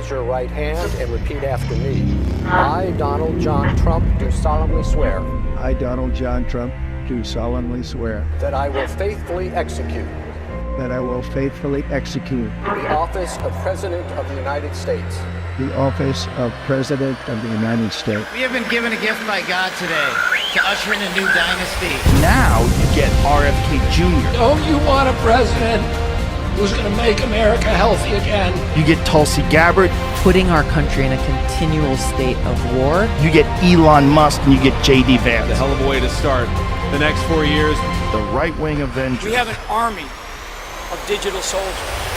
raise your right hand and repeat after me. I, Donald John Trump, do solemnly swear. I, Donald John Trump, do solemnly swear. That I will faithfully execute. That I will faithfully execute. The office of President of the United States. The office of President of the United States. We have been given a gift by God today to usher in a new dynasty. Now you get RFK Jr. Don't you want a president who's going to make America healthy again? You get Tulsi Gabbard. Putting our country in a continual state of war. You get Elon Musk and you get J.D. Vance. A hell of a way to start the next 4 years. The right-wing Avengers. We have an army of digital soldiers.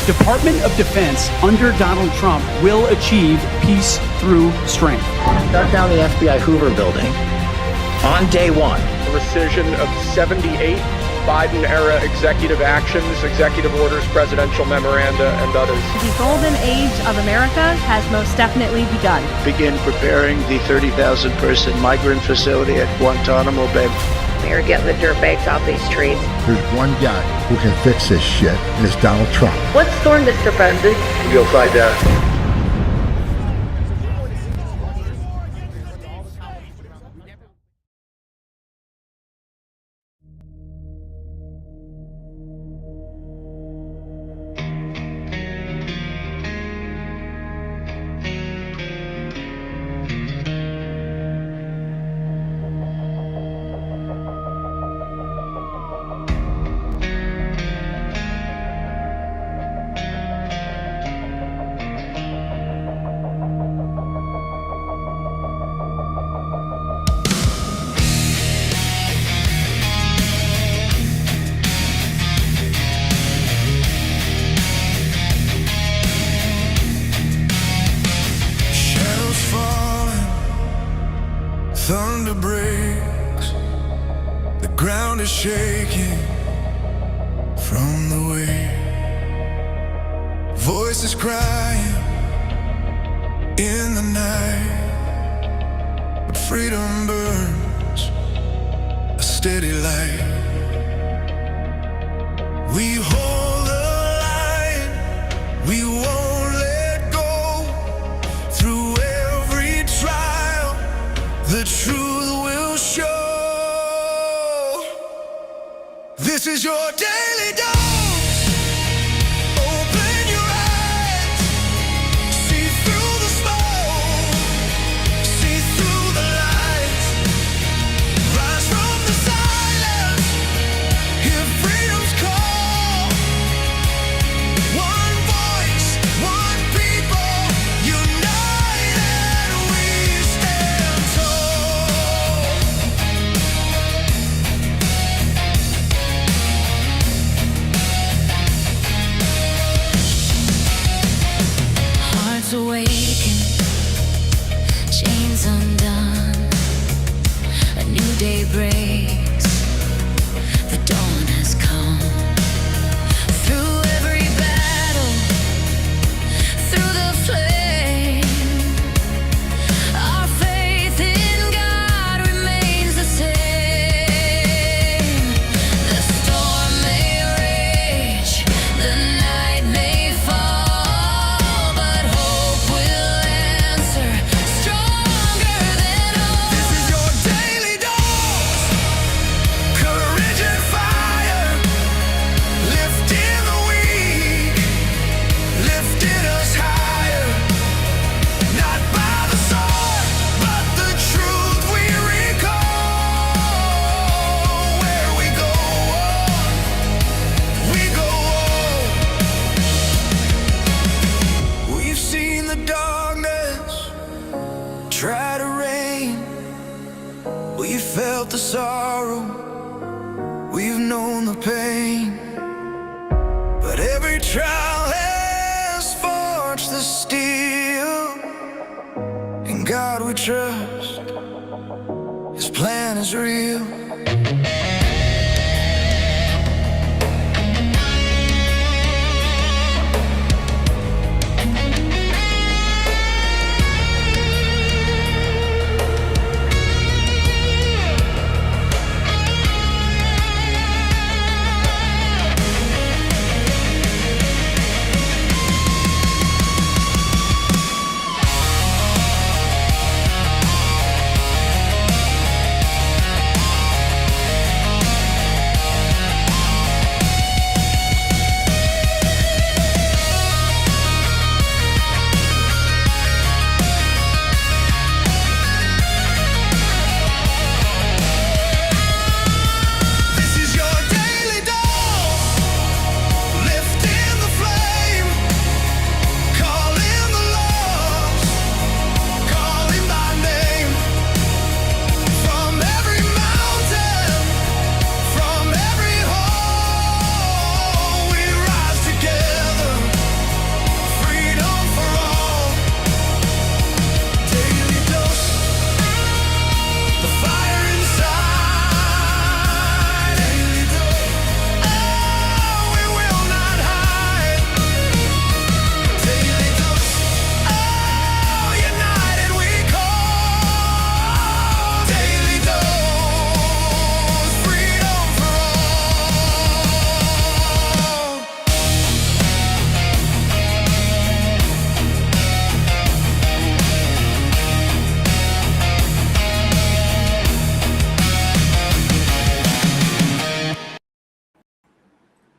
Department of Defense under Donald Trump will achieve peace through strength. Shut down the FBI Hoover building on day one. The rescission of 78 Biden-era executive actions, executive orders, presidential memoranda, and others. The golden age of America has most definitely begun. Begin preparing the 30,000-person migrant facility at Guantanamo Bay. We're getting the dirtbags off these streets. There's one guy who can fix this shit, and it's Donald Trump. What's storm, Mr. President? You'll find out. Thunder breaks, the ground is shaking from the weight. Voices crying in the night, but freedom burns a steady light. We hold the line, we won't let go. Through every trial, the truth will show. This is your daily dose. Open your eyes, see through the smoke, see through the lights. Rise from the silence, hear freedom's call. One voice, one people, united we stand tall. Hearts awaken, chains undone. A new day breaks, the dawn has come. Through every battle, through the flame, our faith in God remains the same. The storm may rage, the night may fall, but hope will answer stronger than all. This is your daily dose. Courage and fire, lifting the weak, lifting us higher. Not by the sword, but the truth we recall. Where we go on. We've seen the darkness try to reign. We felt the sorrow, we've known the pain. But every trial has forged the steel. In God we trust, His plan is real.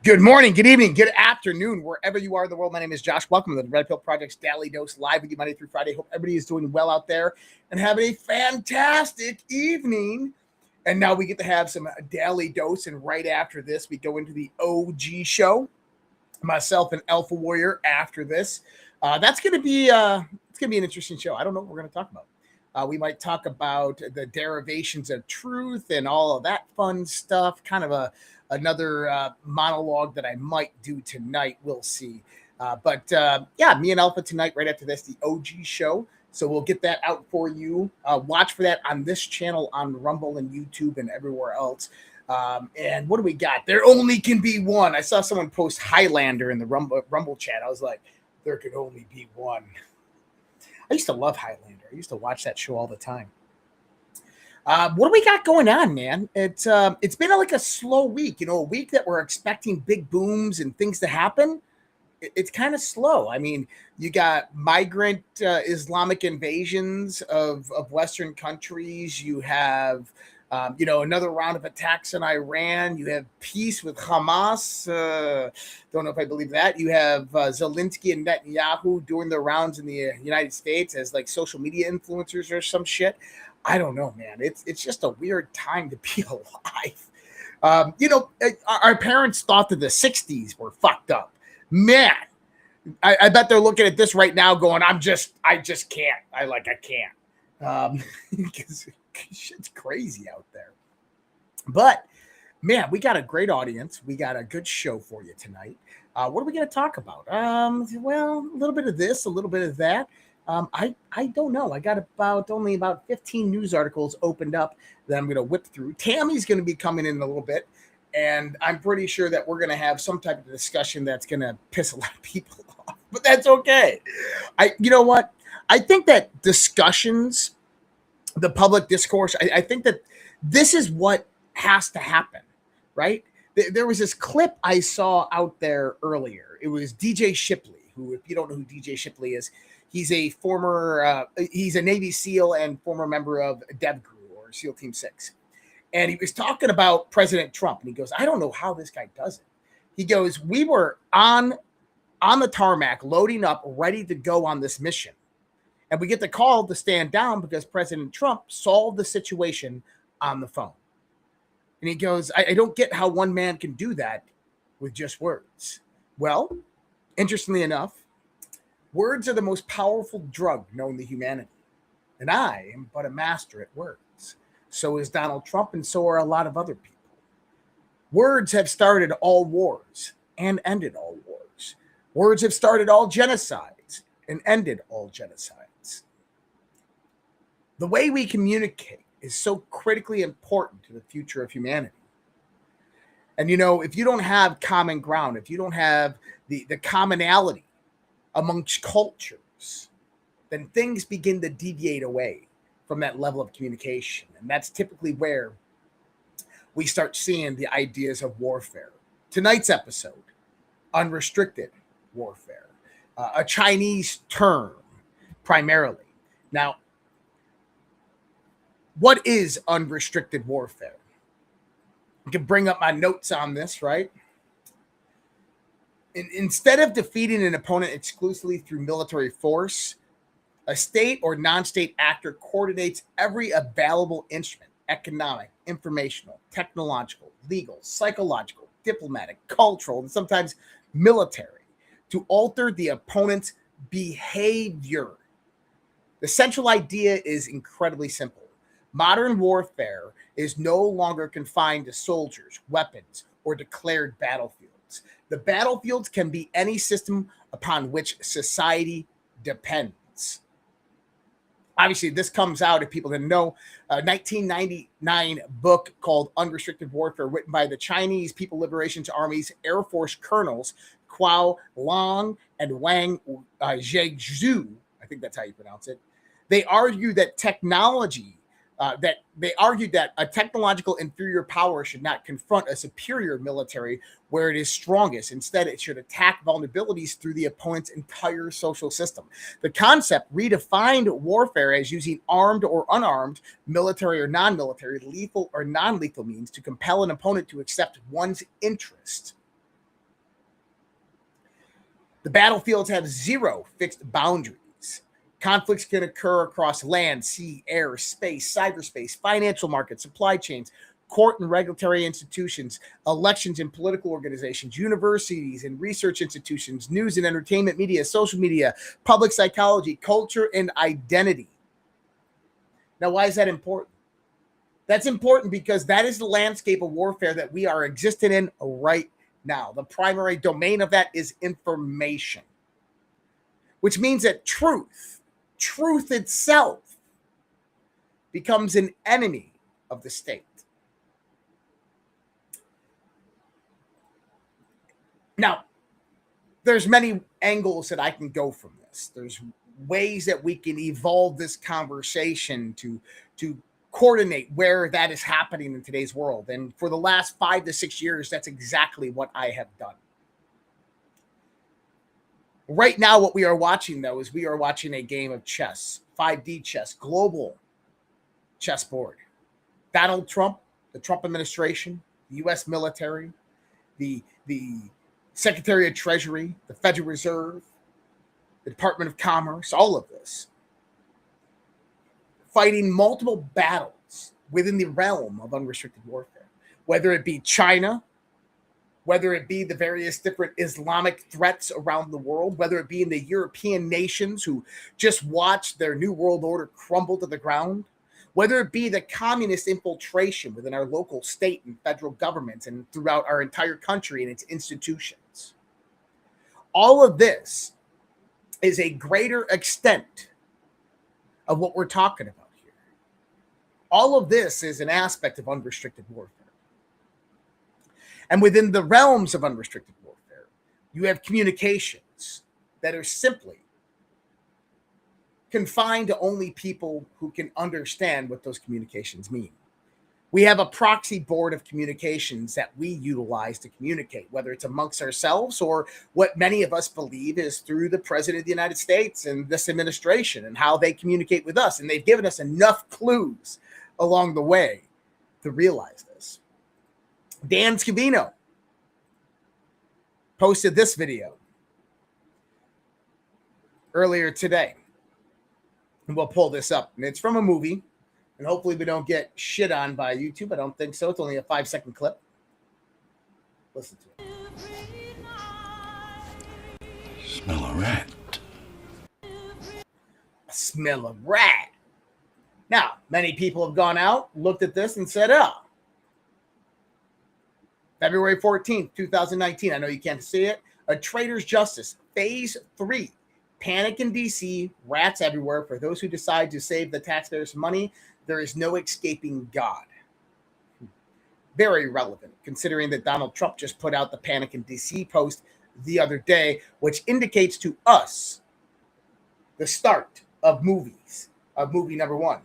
Good morning, good evening, good afternoon, wherever you are in the world. My name is Josh. Welcome to the Repill Project's Daily Dose, live with you Monday through Friday. Hope everybody is doing well out there and having a fantastic evening. And now we get to have some Daily Dose, and right after this, we go into the OG show. Myself and Alpha Warrior after this. That's going to be an interesting show. I don't know what we're going to talk about. We might talk about the derivations of truth and all of that fun stuff. Kind of another monologue that I might do tonight. We'll see. Yeah, me and Alpha tonight, right after this, the OG show. So we'll get that out for you. Watch for that on this channel, on Rumble and YouTube and everywhere else. And what do we got? There only can be one. I saw someone post Highlander in the Rumble chat. I was like, there can only be one. I used to love Highlander. I used to watch that show all the time. What do we got going on, man? It's been like a slow week, a week that we're expecting big booms and things to happen. It's kind of slow. I mean, you got migrant Islamic invasions of Western countries. You have, another round of attacks in Iran. You have peace with Hamas. Don't know if I believe that. You have Zelensky and Netanyahu doing their rounds in the United States as like social media influencers or some shit. I don't know, man. It's just a weird time to be alive. Our parents thought that the 60s were fucked up. Man, I bet they're looking at this right now going, I just can't. I can't. Because shit's crazy out there. But, man, we got a great audience. We got a good show for you tonight. What are we going to talk about? Well, a little bit of this, a little bit of that. I don't know. I got only about 15 news articles opened up that I'm going to whip through. Tammy's going to be coming in a little bit. And I'm pretty sure that we're going to have some type of discussion that's going to piss a lot of people off, but that's okay. You know what? I think that discussions, the public discourse, I think that this is what has to happen, right? There was this clip I saw out there earlier. It was DJ Shipley, who, if you don't know who DJ Shipley is, he's a former, he's a Navy SEAL and former member of GOODBRU or SEAL Team 6. And he was talking about President Trump. And he goes, I don't know how this guy does it. He goes, we were on the tarmac, loading up, ready to go on this mission. And we get the call to stand down because President Trump solved the situation on the phone. And he goes, I don't get how one man can do that with just words. Well, interestingly enough, words are the most powerful drug known to humanity. And I am but a master at words. So is Donald Trump, and so are a lot of other people. Words have started all wars and ended all wars. Words have started all genocides and ended all genocides. The way we communicate is so critically important to the future of humanity. And, if you don't have common ground, if you don't have the commonality amongst cultures, then things begin to deviate away from that level of communication. And that's typically where we start seeing the ideas of warfare. Tonight's episode, unrestricted warfare, a Chinese term primarily. Now, what is unrestricted warfare? I can bring up my notes on this, right? Instead of defeating an opponent exclusively through military force, a state or non-state actor coordinates every available instrument, economic, informational, technological, legal, psychological, diplomatic, cultural, and sometimes military, to alter the opponent's behavior. The central idea is incredibly simple. Modern warfare is no longer confined to soldiers, weapons, or declared battlefields. The battlefields can be any system upon which society depends. Obviously, this comes out, if people didn't know, a 1999 book called Unrestricted Warfare, written by the Chinese People Liberation Army's Air Force colonels Kuo Long and Wang Zhezhu. I think that's how you pronounce it. They argue that that a technological inferior power should not confront a superior military where it is strongest. Instead, it should attack vulnerabilities through the opponent's entire social system. The concept redefined warfare as using armed or unarmed, military or non-military, lethal or non-lethal means to compel an opponent to accept one's interest. The battlefields have zero fixed boundaries. Conflicts can occur across land, sea, air, space, cyberspace, financial markets, supply chains, court and regulatory institutions, elections and political organizations, universities and research institutions, news and entertainment media, social media, public psychology, culture, and identity. Now, why is that important? That's important because that is the landscape of warfare that we are existing in right now. The primary domain of that is information, which means that truth itself, becomes an enemy of the state. Now, there's many angles that I can go from this. There's ways that we can evolve this conversation to coordinate where that is happening in today's world. And for the last 5 to 6 years, that's exactly what I have done. Right now, what we are watching, though, is we are watching a game of chess, 5D chess, global chessboard. Donald Trump, the Trump administration, the U.S. military, the Secretary of Treasury, the Federal Reserve, the Department of Commerce, all of this, fighting multiple battles within the realm of unrestricted warfare, whether it be China, whether it be the various different Islamic threats around the world, whether it be in the European nations who just watched their New World Order crumble to the ground, whether it be the communist infiltration within our local state and federal governments and throughout our entire country and its institutions. All of this is a greater extent of what we're talking about here. All of this is an aspect of unrestricted warfare. And within the realms of unrestricted warfare, you have communications that are simply confined to only people who can understand what those communications mean. We have a proxy board of communications that we utilize to communicate, whether it's amongst ourselves or what many of us believe is through the President of the United States and this administration and how they communicate with us. And they've given us enough clues along the way to realize this. Dan Scavino posted this video earlier today. And we'll pull this up. And it's from a movie. And hopefully we don't get shit on by YouTube. I don't think so. It's only a 5-second clip. Listen to it. Smell a rat. I smell a rat. Now, many people have gone out, looked at this, and said, oh, February 14th, 2019. I know you can't see it. A Traitor's Justice, Phase 3. Panic in D.C., rats everywhere. For those who decide to save the taxpayers' money, there is no escaping God. Very relevant, considering that Donald Trump just put out the Panic in D.C. post the other day, which indicates to us the start of movies, of movie number 1.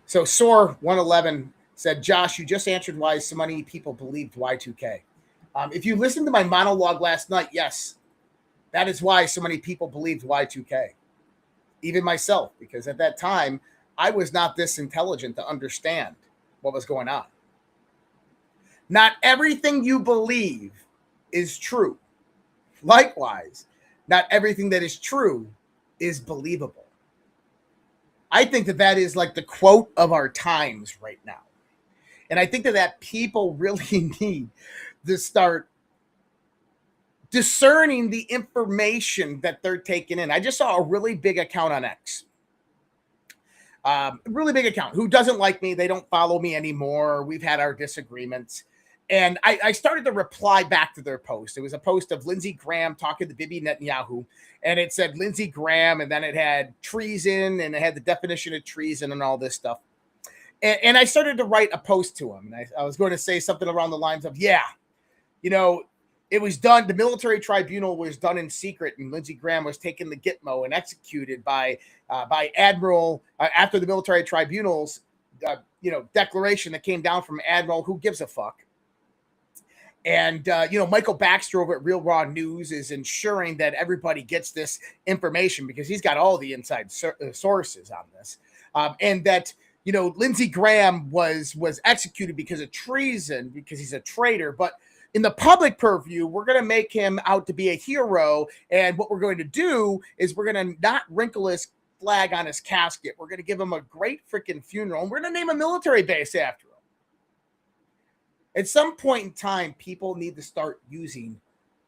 So Soar 111 said, Josh, you just answered why so many people believed Y2K. If you listened to my monologue last night, yes, that is why so many people believed Y2K. Even myself, because at that time, I was not this intelligent to understand what was going on. Not everything you believe is true. Likewise, not everything that is true is believable. I think that that is like the quote of our times right now. And I think that people really need to start discerning the information that they're taking in. I just saw a really big account on X. Really big account. Who doesn't like me? They don't follow me anymore. We've had our disagreements. And I started to reply back to their post. It was a post of Lindsey Graham talking to Bibi Netanyahu. And it said Lindsey Graham, and then it had treason, and it had the definition of treason and all this stuff. And I started to write a post to him. And I was going to say something along the lines of, yeah, you know, it was done. The military tribunal was done in secret, and Lindsey Graham was taken to Gitmo and executed by Admiral after the military tribunal's declaration that came down from Admiral who gives a fuck. And Michael Baxter over at Real Raw News is ensuring that everybody gets this information because he's got all the inside sources on this, and that Lindsey Graham was executed because of treason, because he's a traitor, but in the public purview, we're going to make him out to be a hero. And what we're going to do is we're going to not wrinkle his flag on his casket. We're going to give him a great freaking funeral. And we're going to name a military base after him. At some point in time, people need to start using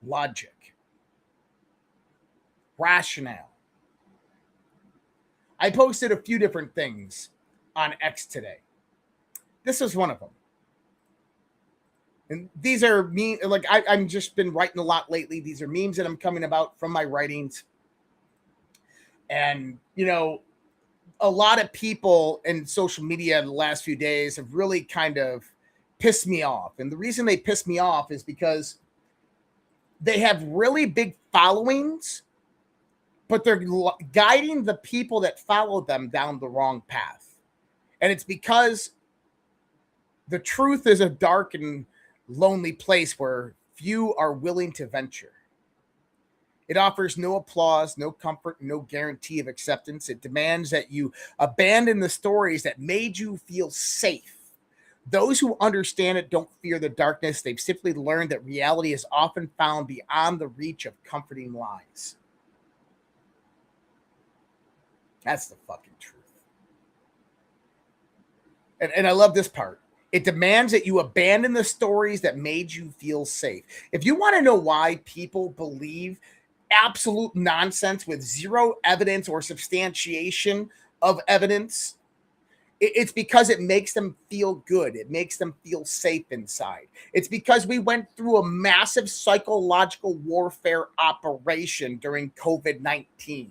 logic, rationale. I posted a few different things on X today. This was one of them. And these are me, like I've just been writing a lot lately. These are memes that I'm coming about from my writings. And, you know, a lot of people in social media in the last few days have really kind of pissed me off. And the reason they piss me off is because they have really big followings, but they're guiding the people that follow them down the wrong path. And it's because the truth is a dark and lonely place where few are willing to venture. It offers no applause, no comfort, no guarantee of acceptance. It demands that you abandon the stories that made you feel safe. Those who understand it don't fear the darkness. They've simply learned that reality is often found beyond the reach of comforting lies. That's the fucking truth. And I love this part. It demands that you abandon the stories that made you feel safe. If you want to know why people believe absolute nonsense with zero evidence or substantiation of evidence, it's because it makes them feel good. It makes them feel safe inside. It's because we went through a massive psychological warfare operation during COVID-19.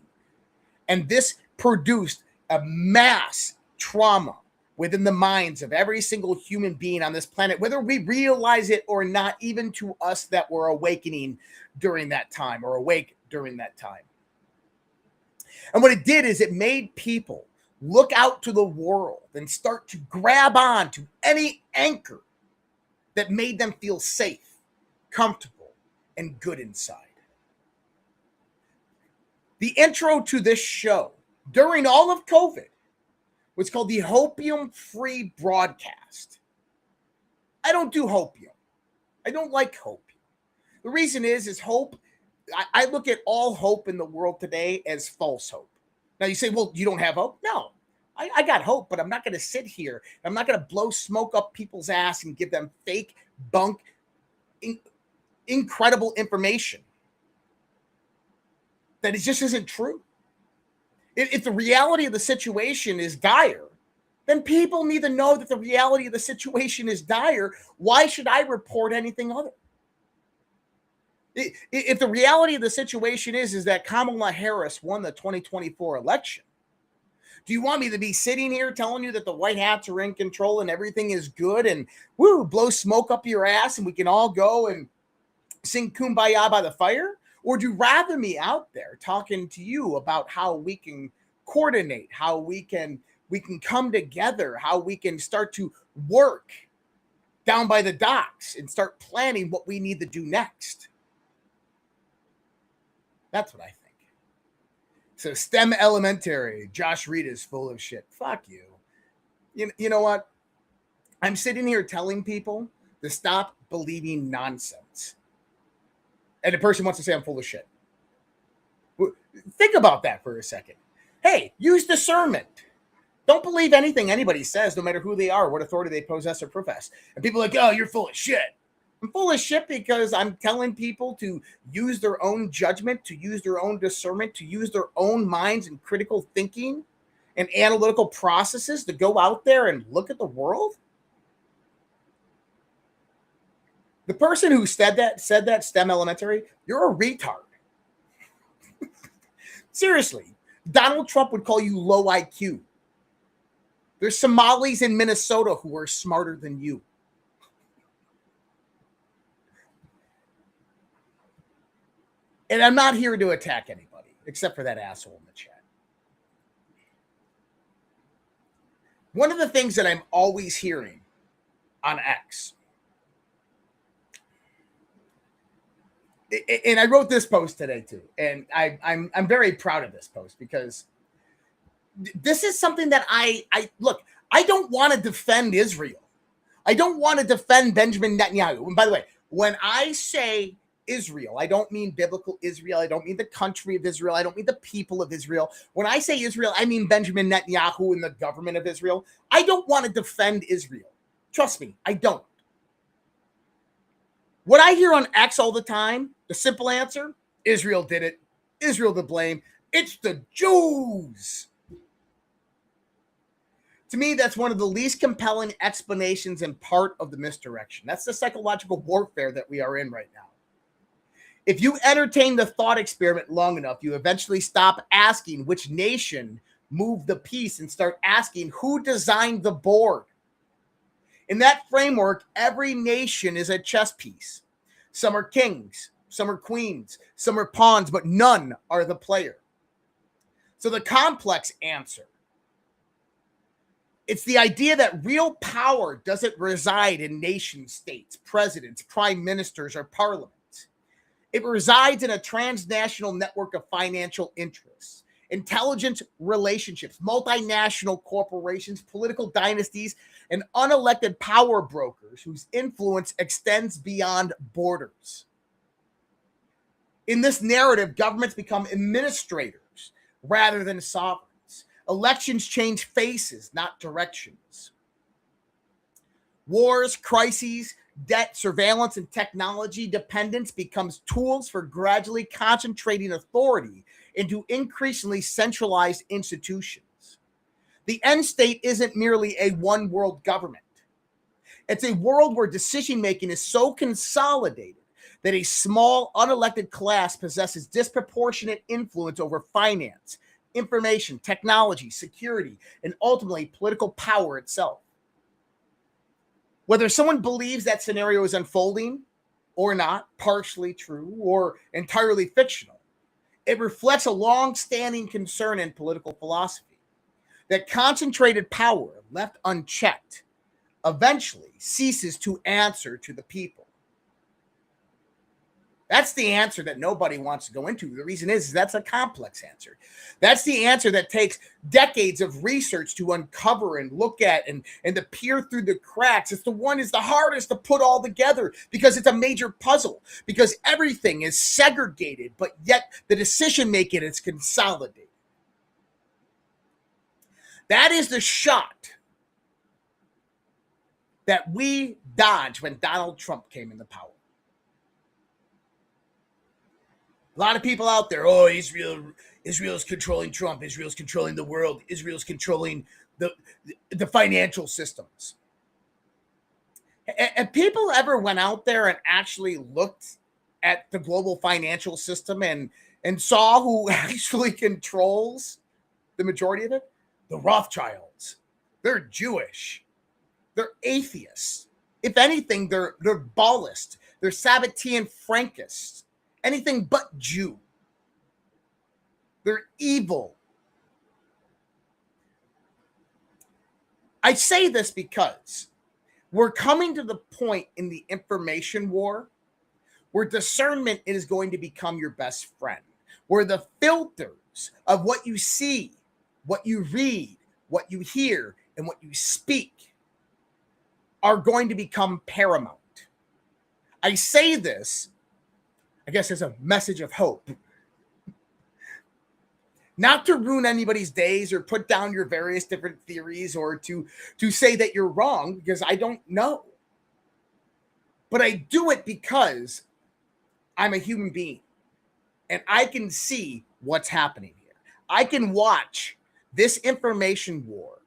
And this produced a mass trauma within the minds of every single human being on this planet, whether we realize it or not, even to us that were awakening during that time or awake during that time. And what it did is it made people look out to the world and start to grab on to any anchor that made them feel safe, comfortable, and good inside. The intro to this show during all of COVID was called the Hopium-Free Broadcast. I don't do hopium. I don't like hopium. The reason is hope. I look at all hope in the world today as false hope. Now you say, well, you don't have hope? No, I got hope, but I'm not going to sit here. I'm not going to blow smoke up people's ass and give them fake, bunk, incredible information that it just isn't true. If the reality of the situation is dire, then people need to know that the reality of the situation is dire. Why should I report anything other? If the reality of the situation is that Kamala Harris won the 2024 election, do you want me to be sitting here telling you that the white hats are in control and everything is good and blow smoke up your ass and we can all go and sing Kumbaya by the fire? Or do you rather me out there talking to you about how we can coordinate, how we can come together, how we can start to work down by the docks and start planning what we need to do next? That's what I think. So STEM Elementary, Josh Reed is full of shit. Fuck you. You know what? I'm sitting here telling people to stop believing nonsense. And the person wants to say I'm full of shit. Think about that for a second. Hey, use discernment. Don't believe anything anybody says, no matter who they are, what authority they possess or profess. And people are like, oh, you're full of shit. I'm full of shit because I'm telling people to use their own judgment, to use their own discernment, to use their own minds and critical thinking and analytical processes to go out there and look at the world. The person who said that STEM Elementary, you're a retard. Seriously, Donald Trump would call you low IQ. There's Somalis in Minnesota who are smarter than you. And I'm not here to attack anybody, except for that asshole in the chat. One of the things that I'm always hearing on X, and I wrote this post today too, and I'm very proud of this post because this is something that I look, I don't want to defend Israel. I don't want to defend Benjamin Netanyahu. And by the way, When I say Israel, I don't mean biblical Israel. I don't mean the country of Israel. I don't mean the people of Israel. When I say Israel, I mean Benjamin Netanyahu and the government of Israel. I don't want to defend Israel. Trust me, I don't. What I hear on X all the time, the simple answer, Israel did it. Israel to blame. It's the Jews. To me, that's one of the least compelling explanations and part of the misdirection. That's the psychological warfare that we are in right now. If you entertain the thought experiment long enough, you eventually stop asking which nation moved the piece and start asking who designed the board. In that framework, every nation is a chess piece. Some are kings, some are queens, some are pawns, but none are the player. So the complex answer, it's the idea that real power doesn't reside in nation states, presidents, prime ministers, or parliaments. It resides in a transnational network of financial interests, intelligence relationships, multinational corporations, political dynasties, and unelected power brokers whose influence extends beyond borders. In this narrative, governments become administrators rather than sovereigns. Elections change faces, not directions. Wars, crises, debt, surveillance, and technology dependence becomes tools for gradually concentrating authority into increasingly centralized institutions. The end state isn't merely a one world government. It's a world where decision-making is so consolidated that a small, unelected class possesses disproportionate influence over finance, information, technology, security, and ultimately political power itself. Whether someone believes that scenario is unfolding or not, partially true or entirely fictional, it reflects a long-standing concern in political philosophy that concentrated power, left unchecked, eventually ceases to answer to the people. That's the answer that nobody wants to go into. The reason is that's a complex answer. That's the answer that takes decades of research to uncover and look at and to peer through the cracks. It's the one is the hardest to put all together because it's a major puzzle, because everything is segregated, but yet the decision making is consolidated. That is the shot that we dodged when Donald Trump came into power. A lot of people out there, oh, Israel's controlling Trump. Israel's controlling the world. Israel's controlling the financial systems. And people ever went out there and actually looked at the global financial system and saw who actually controls the majority of it? The Rothschilds. They're Jewish. They're atheists. If anything, they're Baalist. They're Sabbatean Frankists. Anything but Jew. They're evil. I say this because we're coming to the point in the information war where discernment is going to become your best friend, where the filters of what you see, what you read, what you hear, and what you speak are going to become paramount. I say this, I guess, as a message of hope. Not to ruin anybody's days or put down your various different theories or to say that you're wrong, because I don't know. But I do it because I'm a human being and I can see what's happening here. I can watch this information war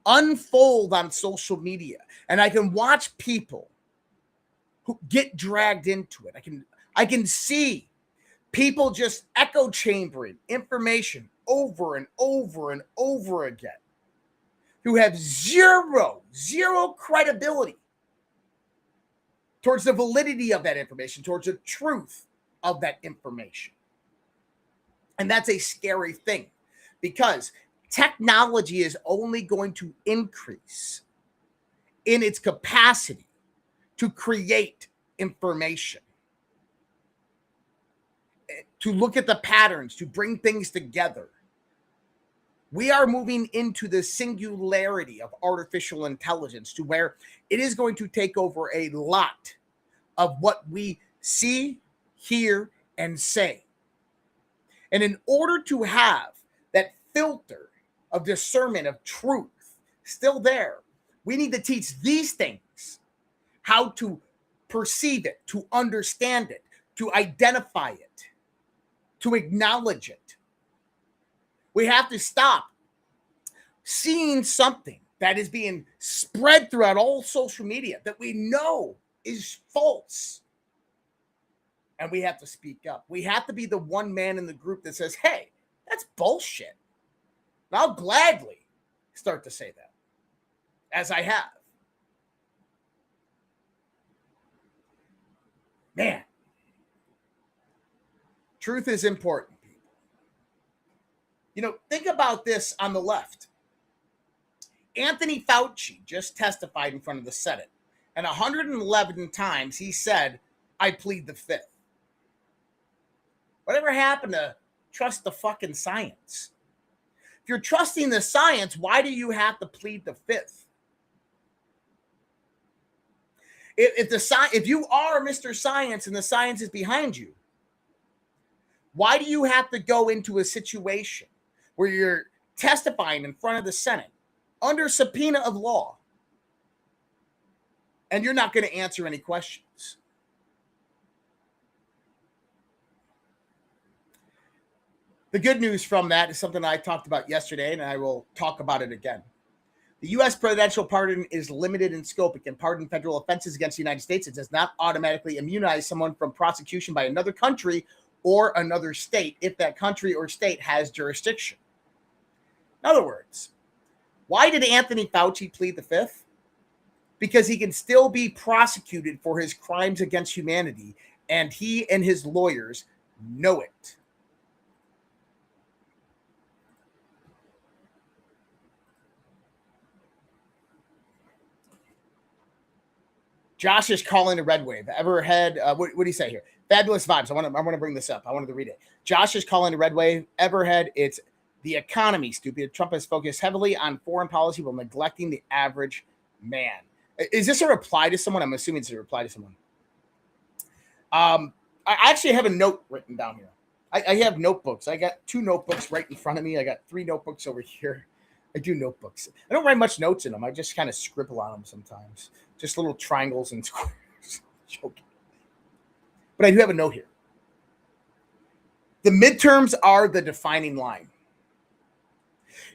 unfold on social media, and I can watch people who get dragged into it. I can see people just echo chambering information over and over and over again, who have zero credibility towards the validity of that information, towards the truth of that information. And that's a scary thing, because technology is only going to increase in its capacity to create information, to look at the patterns, to bring things together. We are moving into the singularity of artificial intelligence, to where it is going to take over a lot of what we see, hear, and say. And in order to have that filter of discernment of truth still there, we need to teach these things, how to perceive it, to understand it, to identify it, to acknowledge it. We have to stop seeing something that is being spread throughout all social media that we know is false. And we have to speak up. We have to be the one man in the group that says, hey, that's bullshit. And I'll gladly start to say that, as I have. Man, truth is important, people. You know, think about this on the left. Anthony Fauci just testified in front of the Senate, and 111 times he said, I plead the fifth. Whatever happened to trust the fucking science? If you're trusting the science, why do you have to plead the fifth? If you are Mr. Science and the science is behind you, why do you have to go into a situation where you're testifying in front of the Senate under subpoena of law and you're not going to answer any questions? The good news from that is something I talked about yesterday, and I will talk about it again. The U.S. presidential pardon is limited in scope. It can pardon federal offenses against the United States. It does not automatically immunize someone from prosecution by another country or another state if that country or state has jurisdiction. In other words, why did Anthony Fauci plead the fifth? Because he can still be prosecuted for his crimes against humanity, and he and his lawyers know it. Josh is calling a red wave. Ever had, what do you say here? Fabulous vibes. I want to bring this up. I wanted to read it. Josh is calling a red wave. Everhead, it's the economy, stupid. Trump has focused heavily on foreign policy while neglecting the average man. Is this a reply to someone? I'm assuming it's a reply to someone. I actually have a note written down here. I have notebooks. I got 2 notebooks right in front of me. I got 3 notebooks over here. I do notebooks. I don't write much notes in them. I just kind of scribble on them sometimes. Just little triangles and squares. Joking. But I do have a note here. The midterms are the defining line.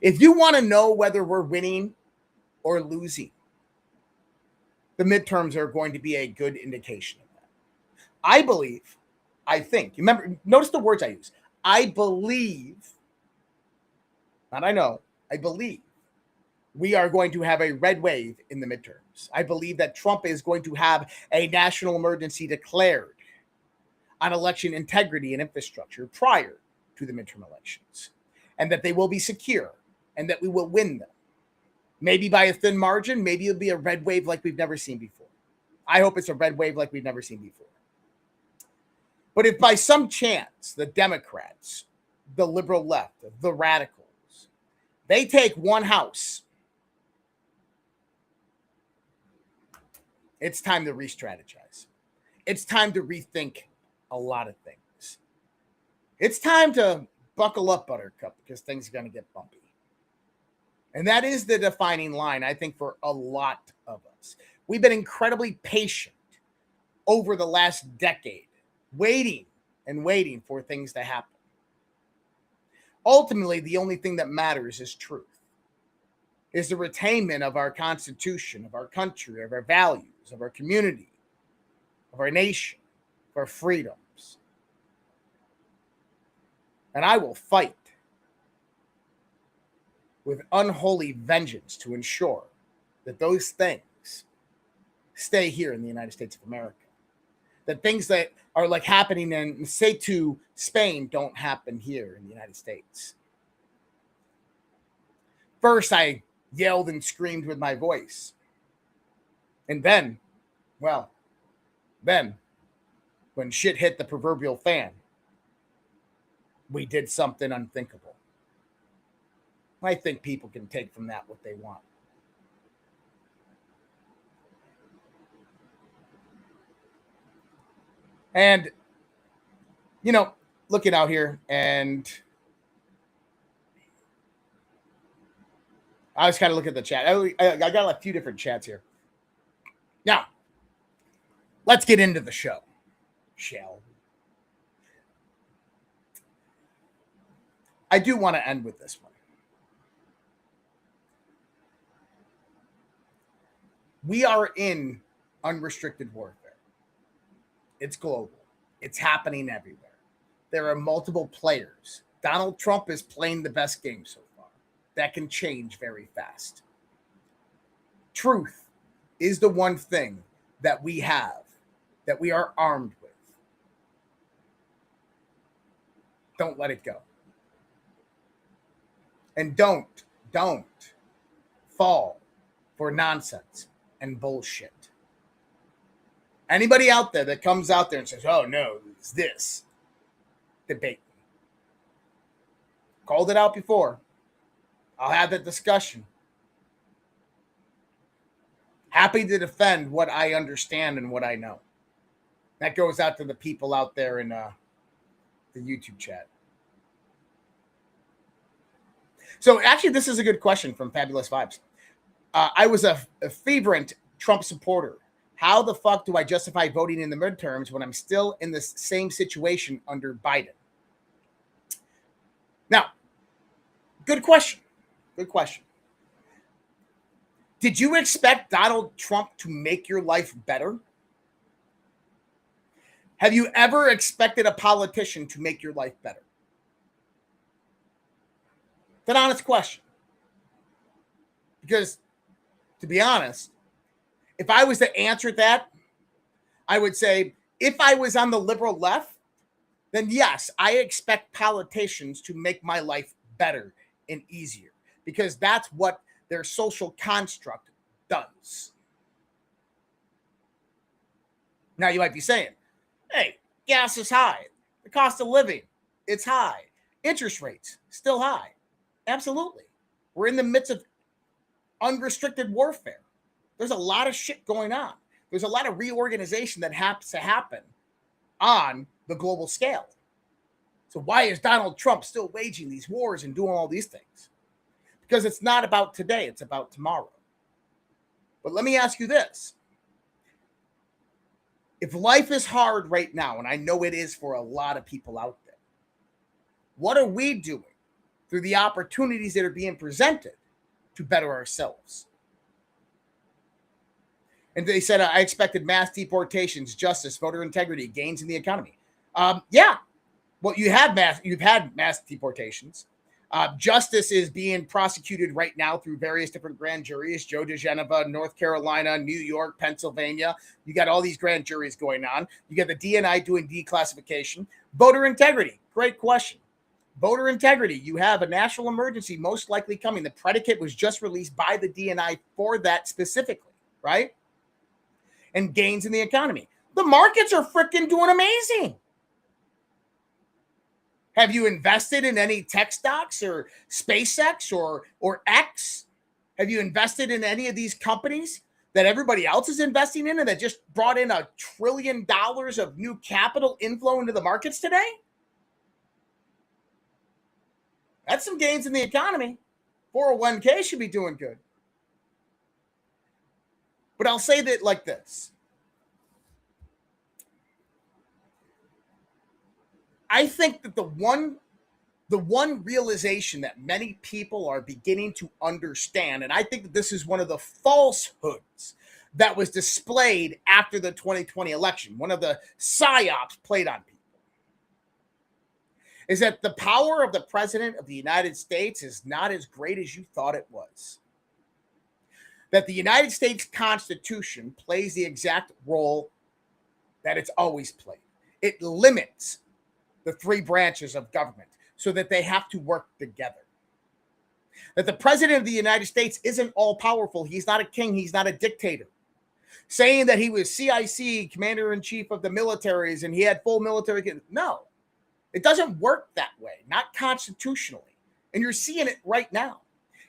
If you want to know whether we're winning or losing, the midterms are going to be a good indication of that. I think, remember, notice the words I use. I believe, not I know, I believe we are going to have a red wave in the midterms. I believe that Trump is going to have a national emergency declared on election integrity and infrastructure prior to the midterm elections, and that they will be secure and that we will win them. Maybe by a thin margin, maybe it'll be a red wave like we've never seen before. I hope it's a red wave like we've never seen before. But if by some chance the Democrats, the liberal left, the radicals, they take one house, it's time to re-strategize. It's time to rethink a lot of things. It's time to buckle up, Buttercup, because things are going to get bumpy. And that is the defining line, I think, for a lot of us. We've been incredibly patient over the last decade, waiting and waiting for things to happen. Ultimately, the only thing that matters is truth, is the retainment of our Constitution, of our country, of our values, of our community, of our nation, of our freedoms. And I will fight with unholy vengeance to ensure that those things stay here in the United States of America. That things that are like happening in, say, to Spain don't happen here in the United States. First, I yelled and screamed with my voice. And then, well, when shit hit the proverbial fan, we did something unthinkable. I think people can take from that what they want. And, you know, looking out here, and I was kind of looking at the chat. I got a few different chats here. Now, let's get into the show, shall we? I do want to end with this one. We are in unrestricted warfare. It's global. It's happening everywhere. There are multiple players. Donald Trump is playing the best game so far. That can change very fast. Truth is the one thing that we have, that we are armed with. Don't let it go. And don't fall for nonsense and bullshit. Anybody out there that comes out there and says, oh no, it's this, debate me. Called it out before. I'll have that discussion. Happy to defend what I understand and what I know. That goes out to the people out there in the YouTube chat. So actually, this is a good question from Fabulous Vibes. I was a fervent Trump supporter. How the fuck do I justify voting in the midterms when I'm still in the same situation under Biden? Now, good question. Good question. Did you expect Donald Trump to make your life better? Have you ever expected a politician to make your life better? It's an honest question. Because, to be honest, if I was to answer that, I would say, if I was on the liberal left, then yes, I expect politicians to make my life better and easier, because that's what their social construct does. Now you might be saying, hey, gas is high. The cost of living, it's high. Interest rates, still high. Absolutely. We're in the midst of unrestricted warfare. There's a lot of shit going on. There's a lot of reorganization that has to happen on the global scale. So why is Donald Trump still waging these wars and doing all these things? Because it's not about today, it's about tomorrow. But let me ask you this. If life is hard right now, and I know it is for a lot of people out there, what are we doing through the opportunities that are being presented to better ourselves? And they said, I expected mass deportations, justice, voter integrity, gains in the economy. Yeah. Well, you've had mass deportations. Justice is being prosecuted right now through various different grand juries, Joe DeGeneva, North Carolina, New York, Pennsylvania. You got all these grand juries going on. You got the DNI doing declassification. Voter integrity, great question. Voter integrity, you have a national emergency most likely coming. The predicate was just released by the DNI for that specifically, right? And gains in the economy. The markets are freaking doing amazing. Have you invested in any tech stocks or SpaceX or X? Have you invested in any of these companies that everybody else is investing in and that just brought in $1 trillion of new capital inflow into the markets today? That's some gains in the economy. 401k should be doing good. But I'll say that like this. I think that the one realization that many people are beginning to understand, and I think that this is one of the falsehoods that was displayed after the 2020 election, one of the psyops played on people, is that the power of the president of the United States is not as great as you thought it was. That the United States Constitution plays the exact role that it's always played. It limits the three branches of government so that they have to work together. That the president of the United States isn't all powerful. He's not a king. He's not a dictator. Saying that he was CIC, commander-in-chief of the militaries, and he had full military. No, it doesn't work that way, not constitutionally. And you're seeing it right now.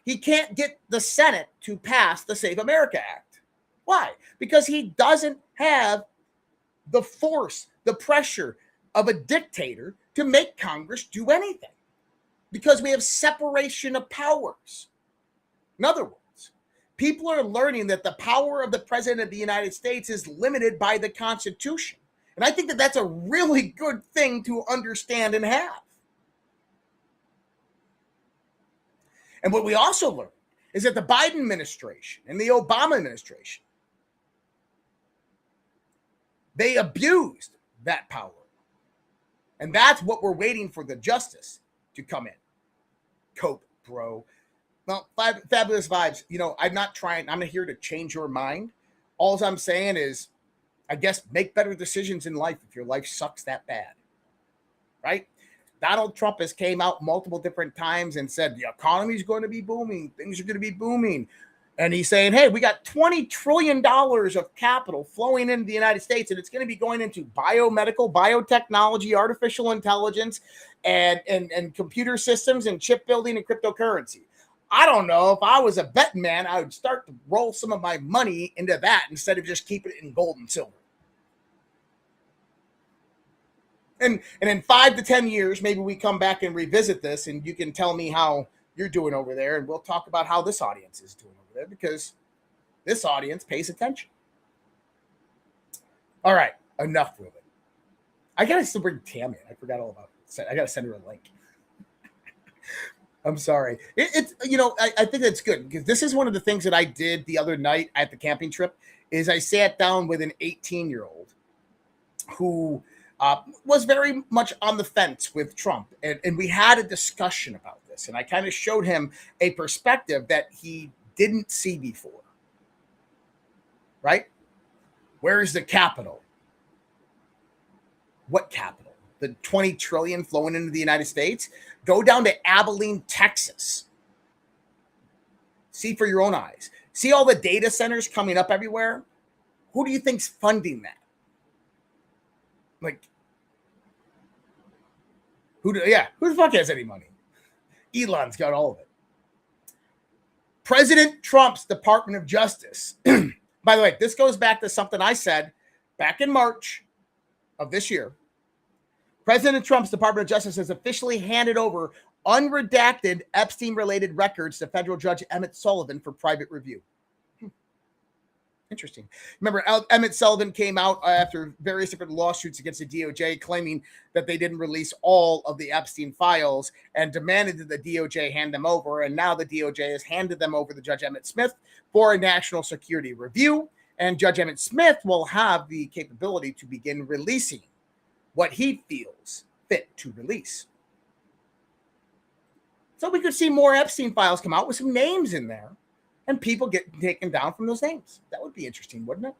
He can't get the Senate to pass the Save America Act. Why? Because he doesn't have the force, the pressure of a dictator to make Congress do anything, because we have separation of powers. In other words, people are learning that the power of the president of the United States is limited by the Constitution. And I think that that's a really good thing to understand and have. And what we also learned is that the Biden administration and the Obama administration, they abused that power. And that's what we're waiting for the justice to come in. Cope, bro. Well, fabulous vibes. You know, I'm not here to change your mind. All I'm saying is, I guess, make better decisions in life if your life sucks that bad. Right? Donald Trump has came out multiple different times and said the economy is going to be booming. Things are going to be booming. And he's saying, hey, we got $20 trillion of capital flowing into the United States, and it's going to be going into biomedical, biotechnology, artificial intelligence, and computer systems and chip building and cryptocurrency. I don't know. If I was a betting man, I would start to roll some of my money into that instead of just keeping it in gold and silver. And in 5 to 10 years, maybe we come back and revisit this, and you can tell me how you're doing over there, and we'll talk about how this audience is doing over there, because this audience pays attention. All right, enough with it. I got to still bring Tammy in. I forgot all about it. I got to send her a link. I'm sorry. It's I think that's good, because this is one of the things that I did the other night at the camping trip. Is I sat down with an 18-year-old who was very much on the fence with Trump, and we had a discussion about this, and I kind of showed him a perspective that he didn't see before. Right? Where is the capital? What capital? The 20 trillion flowing into the United States? Go down to Abilene, Texas. See for your own eyes. See all the data centers coming up everywhere? Who do you think's funding that? Like, who the fuck has any money? Elon's got all of it. President Trump's Department of Justice. By the way, this goes back to something I said back in March of this year. President Trump's Department of Justice has officially handed over unredacted Epstein-related records to federal judge Emmett Sullivan for private review. Interesting. Remember, Emmett Sullivan came out after various different lawsuits against the DOJ, claiming that they didn't release all of the Epstein files and demanded that the DOJ hand them over. And now the DOJ has handed them over to Judge Emmett Smith for a national security review. And Judge Emmett Smith will have the capability to begin releasing what he feels fit to release. So we could see more Epstein files come out with some names in there, and people get taken down from those names. That would be interesting, wouldn't it?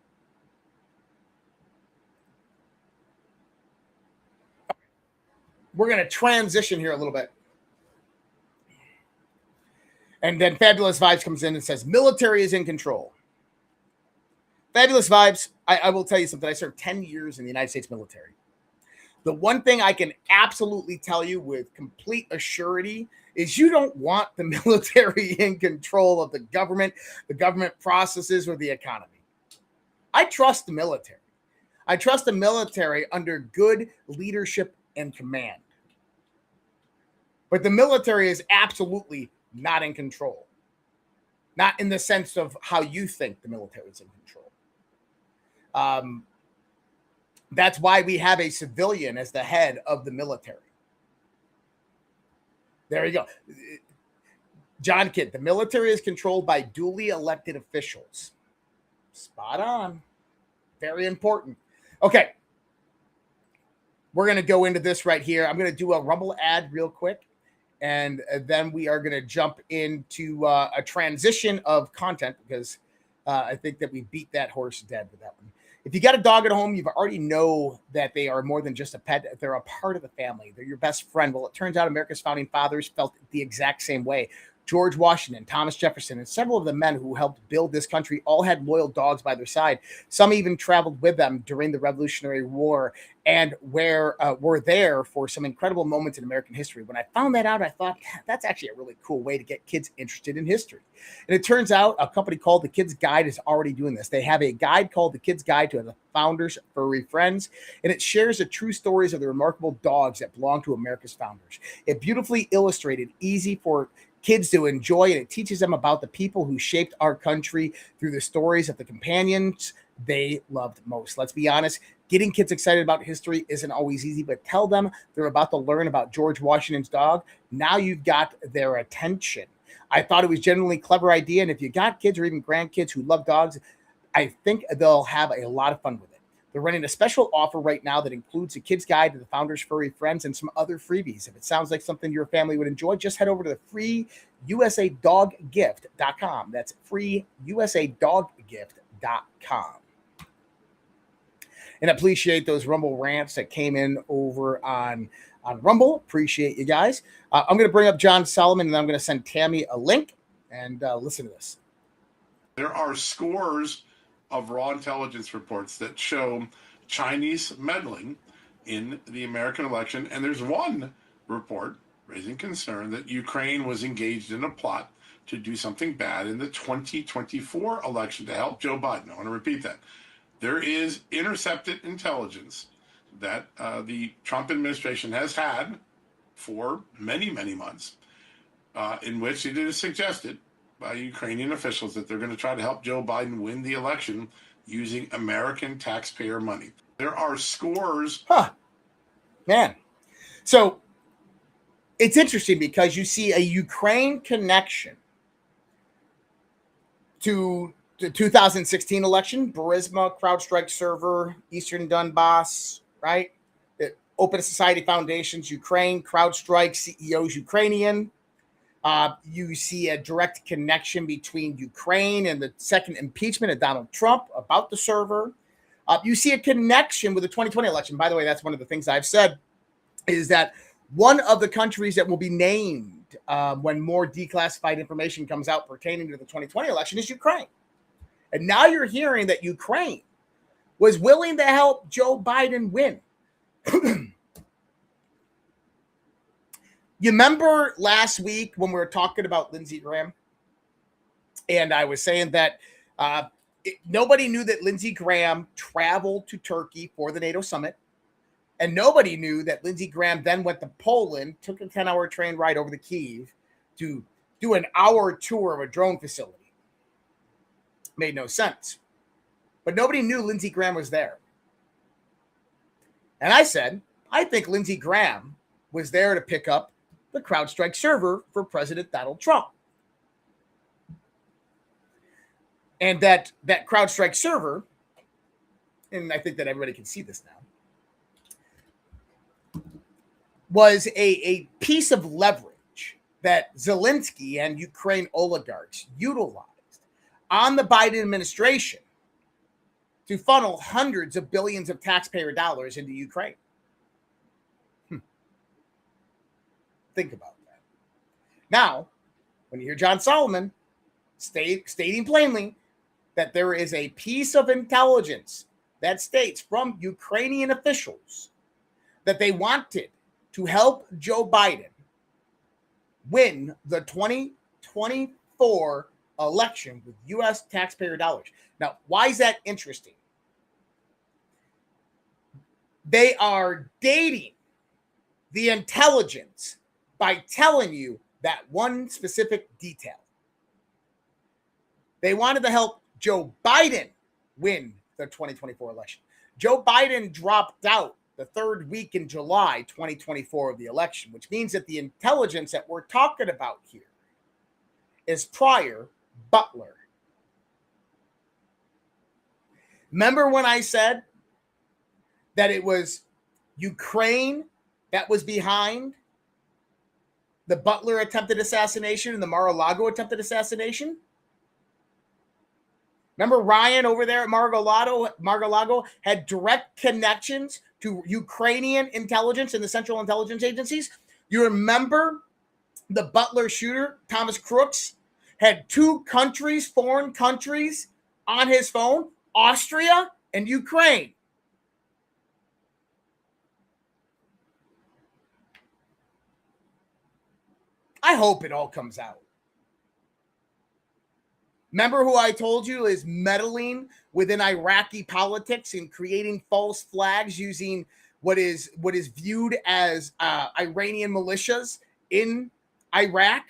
We're going to transition here a little bit. And then Fabulous Vibes comes in and says, military is in control. Fabulous Vibes, I will tell you something. I served 10 years in the United States military. The one thing I can absolutely tell you with complete assurity is you don't want the military in control of the government processes, or the economy. I trust the military. I trust the military under good leadership and command. But the military is absolutely not in control. Not in the sense of how you think the military is in control. That's why we have a civilian as the head of the military. There you go. John Kidd, the military is controlled by duly elected officials. Spot on. Very important. Okay. We're going to go into this right here. I'm going to do a Rumble ad real quick, and then we are going to jump into a transition of content, because I think that we beat that horse dead with that one. If you got a dog at home, you already know that they are more than just a pet. They're a part of the family. They're your best friend. Well, it turns out America's founding fathers felt the exact same way. George Washington, Thomas Jefferson, and several of the men who helped build this country all had loyal dogs by their side. Some even traveled with them during the Revolutionary War and were there for some incredible moments in American history. When I found that out, I thought that's actually a really cool way to get kids interested in history. And it turns out a company called The Kids Guide is already doing this. They have a guide called The Kids Guide to the Founders' Furry Friends, and it shares the true stories of the remarkable dogs that belong to America's founders. It beautifully illustrated, easy for kids to enjoy, and it teaches them about the people who shaped our country through the stories of the companions they loved most. Let's be honest, getting kids excited about history isn't always easy, but tell them they're about to learn about George Washington's dog. Now you've got their attention. I thought it was genuinely a clever idea, and if you got kids or even grandkids who love dogs, I think they'll have a lot of fun with it. They're running a special offer right now that includes a kid's guide to the Founders' Furry Friends and some other freebies. If it sounds like something your family would enjoy, just head over to the freeusadoggift.com. That's freeusadoggift.com. And I appreciate those Rumble rants that came in over on Rumble. Appreciate you guys. I'm going to bring up John Solomon, and I'm going to send Tammy a link, and listen to this. There are scores of raw intelligence reports that show Chinese meddling in the American election. And there's one report raising concern that Ukraine was engaged in a plot to do something bad in the 2024 election to help Joe Biden. I want to repeat that. There is intercepted intelligence that the Trump administration has had for many, many months, in which it is suggested by Ukrainian officials that they're going to try to help Joe Biden win the election using American taxpayer money. There are scores. Man. So it's interesting because you see a Ukraine connection to the 2016 election, Burisma, CrowdStrike server, Eastern Donbass, right? The Open Society Foundations, Ukraine, CrowdStrike, CEOs Ukrainian. You see a direct connection between Ukraine and the second impeachment of Donald Trump about the server. You see a connection with the 2020 election. By the way, that's one of the things I've said is that one of the countries that will be named when more declassified information comes out pertaining to the 2020 election is Ukraine. And now you're hearing that Ukraine was willing to help Joe Biden win. You remember last week when we were talking about Lindsey Graham? And I was saying that nobody knew that Lindsey Graham traveled to Turkey for the NATO summit. And nobody knew that Lindsey Graham then went to Poland, took a 10-hour train ride over to Kyiv to do an hour tour of a drone facility. Made no sense. But nobody knew Lindsey Graham was there. And I said, I think Lindsey Graham was there to pick up the CrowdStrike server for President Donald Trump. And that CrowdStrike server, and I think that everybody can see this now, was a piece of leverage that Zelensky and Ukraine oligarchs utilized on the Biden administration to funnel hundreds of billions of taxpayer dollars into Ukraine. Think about that. Now, when you hear John Solomon stating plainly that there is a piece of intelligence that states from Ukrainian officials that they wanted to help Joe Biden win the 2024 election with U.S. taxpayer dollars. Now, why is that interesting? They are dating the intelligence by telling you that one specific detail. They wanted to help Joe Biden win the 2024 election. Joe Biden dropped out the third week in July 2024 of the election, which means that the intelligence that we're talking about here is prior Butler. Remember when I said that it was Ukraine that was behind the Butler attempted assassination and the Mar-a-Lago attempted assassination? Remember Ryan over there at Mar-a-Lago had direct connections to Ukrainian intelligence and the Central Intelligence Agencies? You remember the Butler shooter, Thomas Crooks, had 2 countries, foreign countries, on his phone, Austria and Ukraine. I hope it all comes out. Remember who I told you is meddling within Iraqi politics and creating false flags using what is viewed as Iranian militias in Iraq?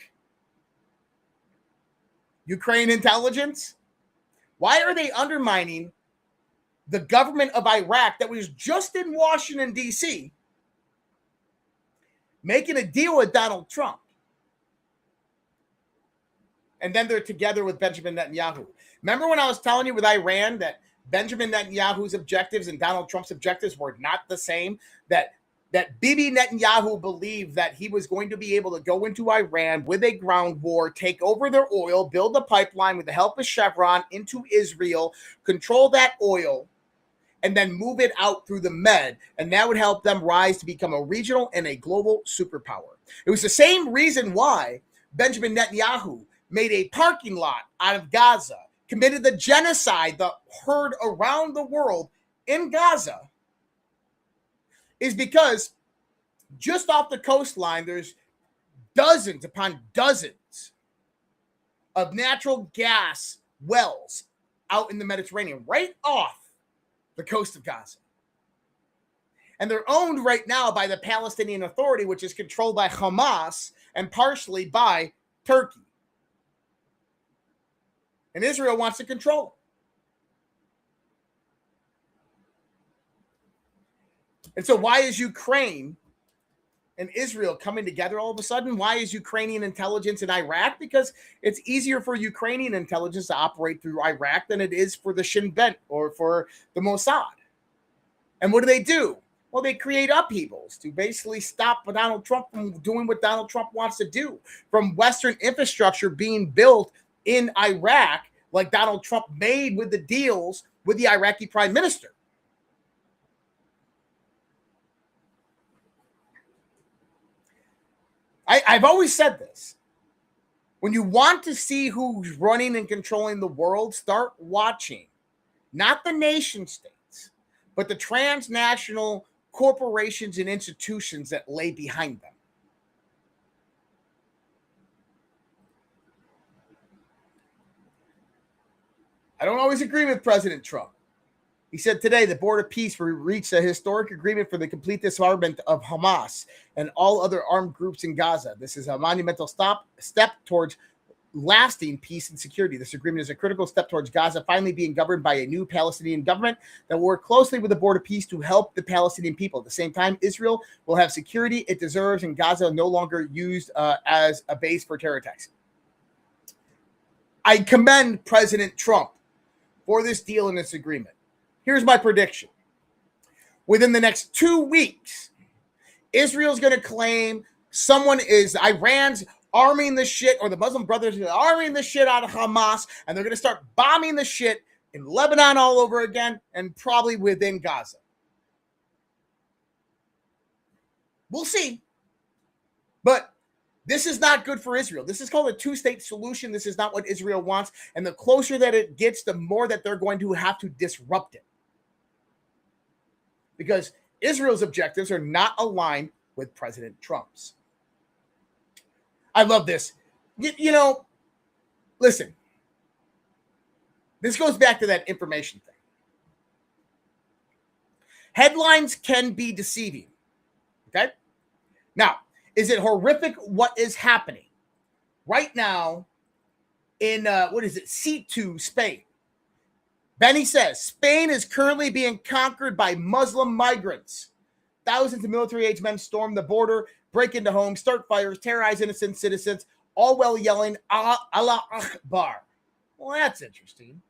Ukraine intelligence? Why are they undermining the government of Iraq that was just in Washington, D.C., making a deal with Donald Trump? And then they're together with Benjamin Netanyahu. Remember when I was telling you with Iran that Benjamin Netanyahu's objectives and Donald Trump's objectives were not the same? That Bibi Netanyahu believed that he was going to be able to go into Iran with a ground war, take over their oil, build a pipeline with the help of Chevron into Israel, control that oil, and then move it out through the Med. And that would help them rise to become a regional and a global superpower. It was the same reason why Benjamin Netanyahu made a parking lot out of Gaza, committed the genocide that heard around the world in Gaza, is because just off the coastline, there's dozens upon dozens of natural gas wells out in the Mediterranean, right off the coast of Gaza. And they're owned right now by the Palestinian Authority, which is controlled by Hamas and partially by Turkey. And Israel wants to control them. And so why is Ukraine and Israel coming together all of a sudden? Why is Ukrainian intelligence in Iraq? Because it's easier for Ukrainian intelligence to operate through Iraq than it is for the Shin Bet or for the Mossad. And what do? Well, they create upheavals to basically stop Donald Trump from doing what Donald Trump wants to do, from Western infrastructure being built in Iraq, like Donald Trump made with the deals with the Iraqi prime minister. I've always said this. When you want to see who's running and controlling the world, start watching not the nation states, but the transnational corporations and institutions that lay behind them. I don't always agree with President Trump. He said today the Board of Peace reached a historic agreement for the complete disarmament of Hamas and all other armed groups in Gaza. This is a monumental step towards lasting peace and security. This agreement is a critical step towards Gaza finally being governed by a new Palestinian government that will work closely with the Board of Peace to help the Palestinian people. At the same time, Israel will have security it deserves, and Gaza no longer used as a base for terror attacks. I commend President Trump for this deal and this agreement. Here's my prediction. Within the next 2 weeks, Israel's going to claim Iran's arming the shit, or the Muslim Brothers are arming the shit out of Hamas, and they're going to start bombing the shit in Lebanon all over again, and probably within Gaza. We'll see. But this is not good for Israel. This is called a two-state solution. This is not what Israel wants. And the closer that it gets, the more that they're going to have to disrupt it. Because Israel's objectives are not aligned with President Trump's. I love this. Listen. This goes back to that information thing. Headlines can be deceiving. Okay? Now, is it horrific what is happening right now in, C2, Spain? Benny says, Spain is currently being conquered by Muslim migrants. Thousands of military-age men storm the border, break into homes, start fires, terrorize innocent citizens, all while yelling, Allah Akbar. Well, that's interesting.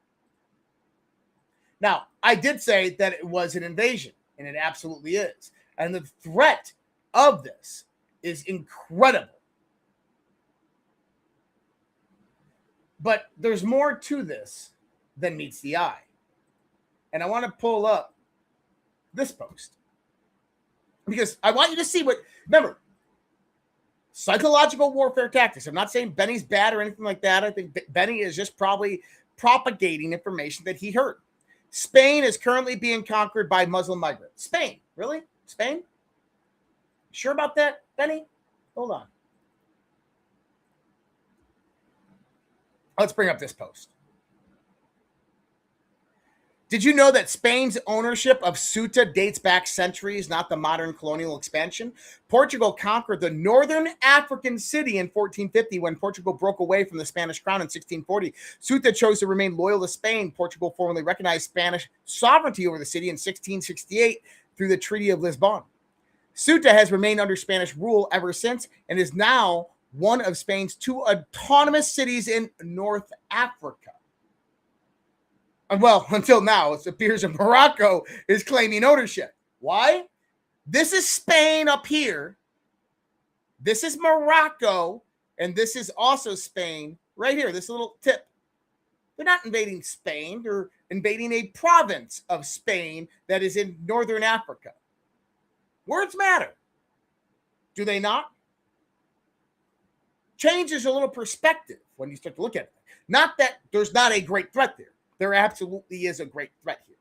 Now, I did say that it was an invasion, and it absolutely is. And the threat of this is incredible. But there's more to this than meets the eye. And I want to pull up this post because I want you to see remember, Psychological warfare tactics. I'm not saying Benny's bad or anything like that. I think Benny is just probably propagating information that he heard. Spain is currently being conquered by Muslim migrants. Spain, really? Spain? Sure about that, Benny? Hold on. Let's bring up this post. Did you know that Spain's ownership of Ceuta dates back centuries, not the modern colonial expansion? Portugal conquered the northern African city in 1450 when Portugal broke away from the Spanish crown in 1640. Ceuta chose to remain loyal to Spain. Portugal formally recognized Spanish sovereignty over the city in 1668 through the Treaty of Lisbon. Ceuta has remained under Spanish rule ever since and is now one of Spain's 2 autonomous cities in North Africa. Well, until now, it appears that Morocco is claiming ownership. Why? This is Spain up here. This is Morocco. And this is also Spain right here. This little tip. They're not invading Spain. They're invading a province of Spain that is in northern Africa. Words matter. Do they not? Changes a little perspective when you start to look at it. Not that there's not a great threat there. There absolutely is a great threat here.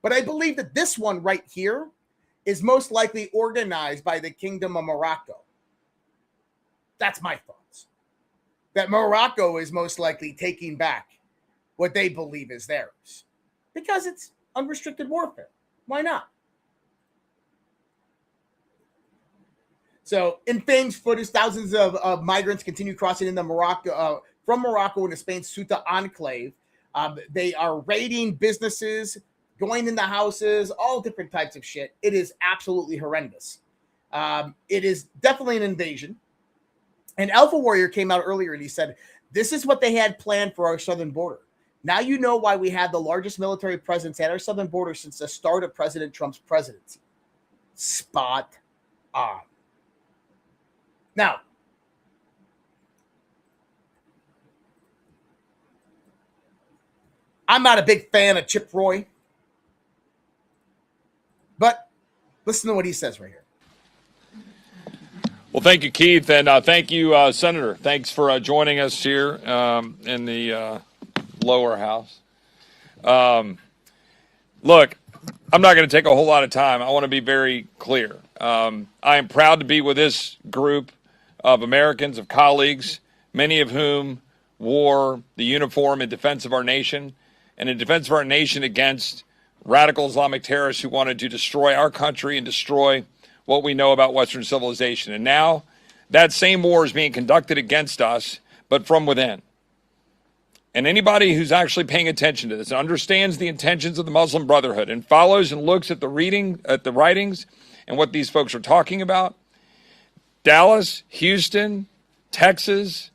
But I believe that this one right here is most likely organized by the Kingdom of Morocco. That's my thoughts. That Morocco is most likely taking back what they believe is theirs. Because it's unrestricted warfare. Why not? So, in Spain's footage, thousands of migrants continue crossing into Morocco, from Morocco into Spain's Ceuta enclave. They are raiding businesses, going into houses, all different types of shit. It is absolutely horrendous. It is definitely an invasion. And Alpha Warrior came out earlier and he said, this is what they had planned for our southern border. Now you know why we had the largest military presence at our southern border since the start of President Trump's presidency. Spot on. Now, I'm not a big fan of Chip Roy, but listen to what he says right here. Well, thank you, Keith, and thank you, Senator. Thanks for joining us here in the lower house. Look, I'm not going to take a whole lot of time. I want to be very clear. I am proud to be with this group of Americans, of colleagues, many of whom wore the uniform in defense of our nation and in defense of our nation against radical Islamic terrorists who wanted to destroy our country and destroy what we know about Western civilization. And now that same war is being conducted against us, but from within. And anybody who's actually paying attention to this and understands the intentions of the Muslim Brotherhood and follows and looks at the writings and what these folks are talking about, Dallas, Houston, Texas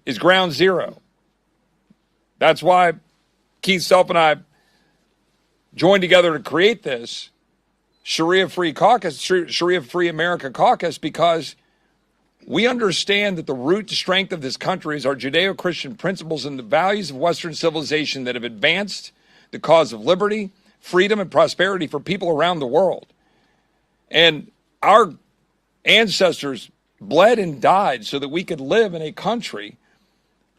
is ground zero. That's why Keith Self and I joined together to create this Sharia-Free Caucus, Sharia-Free America Caucus, because we understand that the root strength of this country is our Judeo-Christian principles and the values of Western civilization that have advanced the cause of liberty, freedom, and prosperity for people around the world. And our ancestors bled and died so that we could live in a country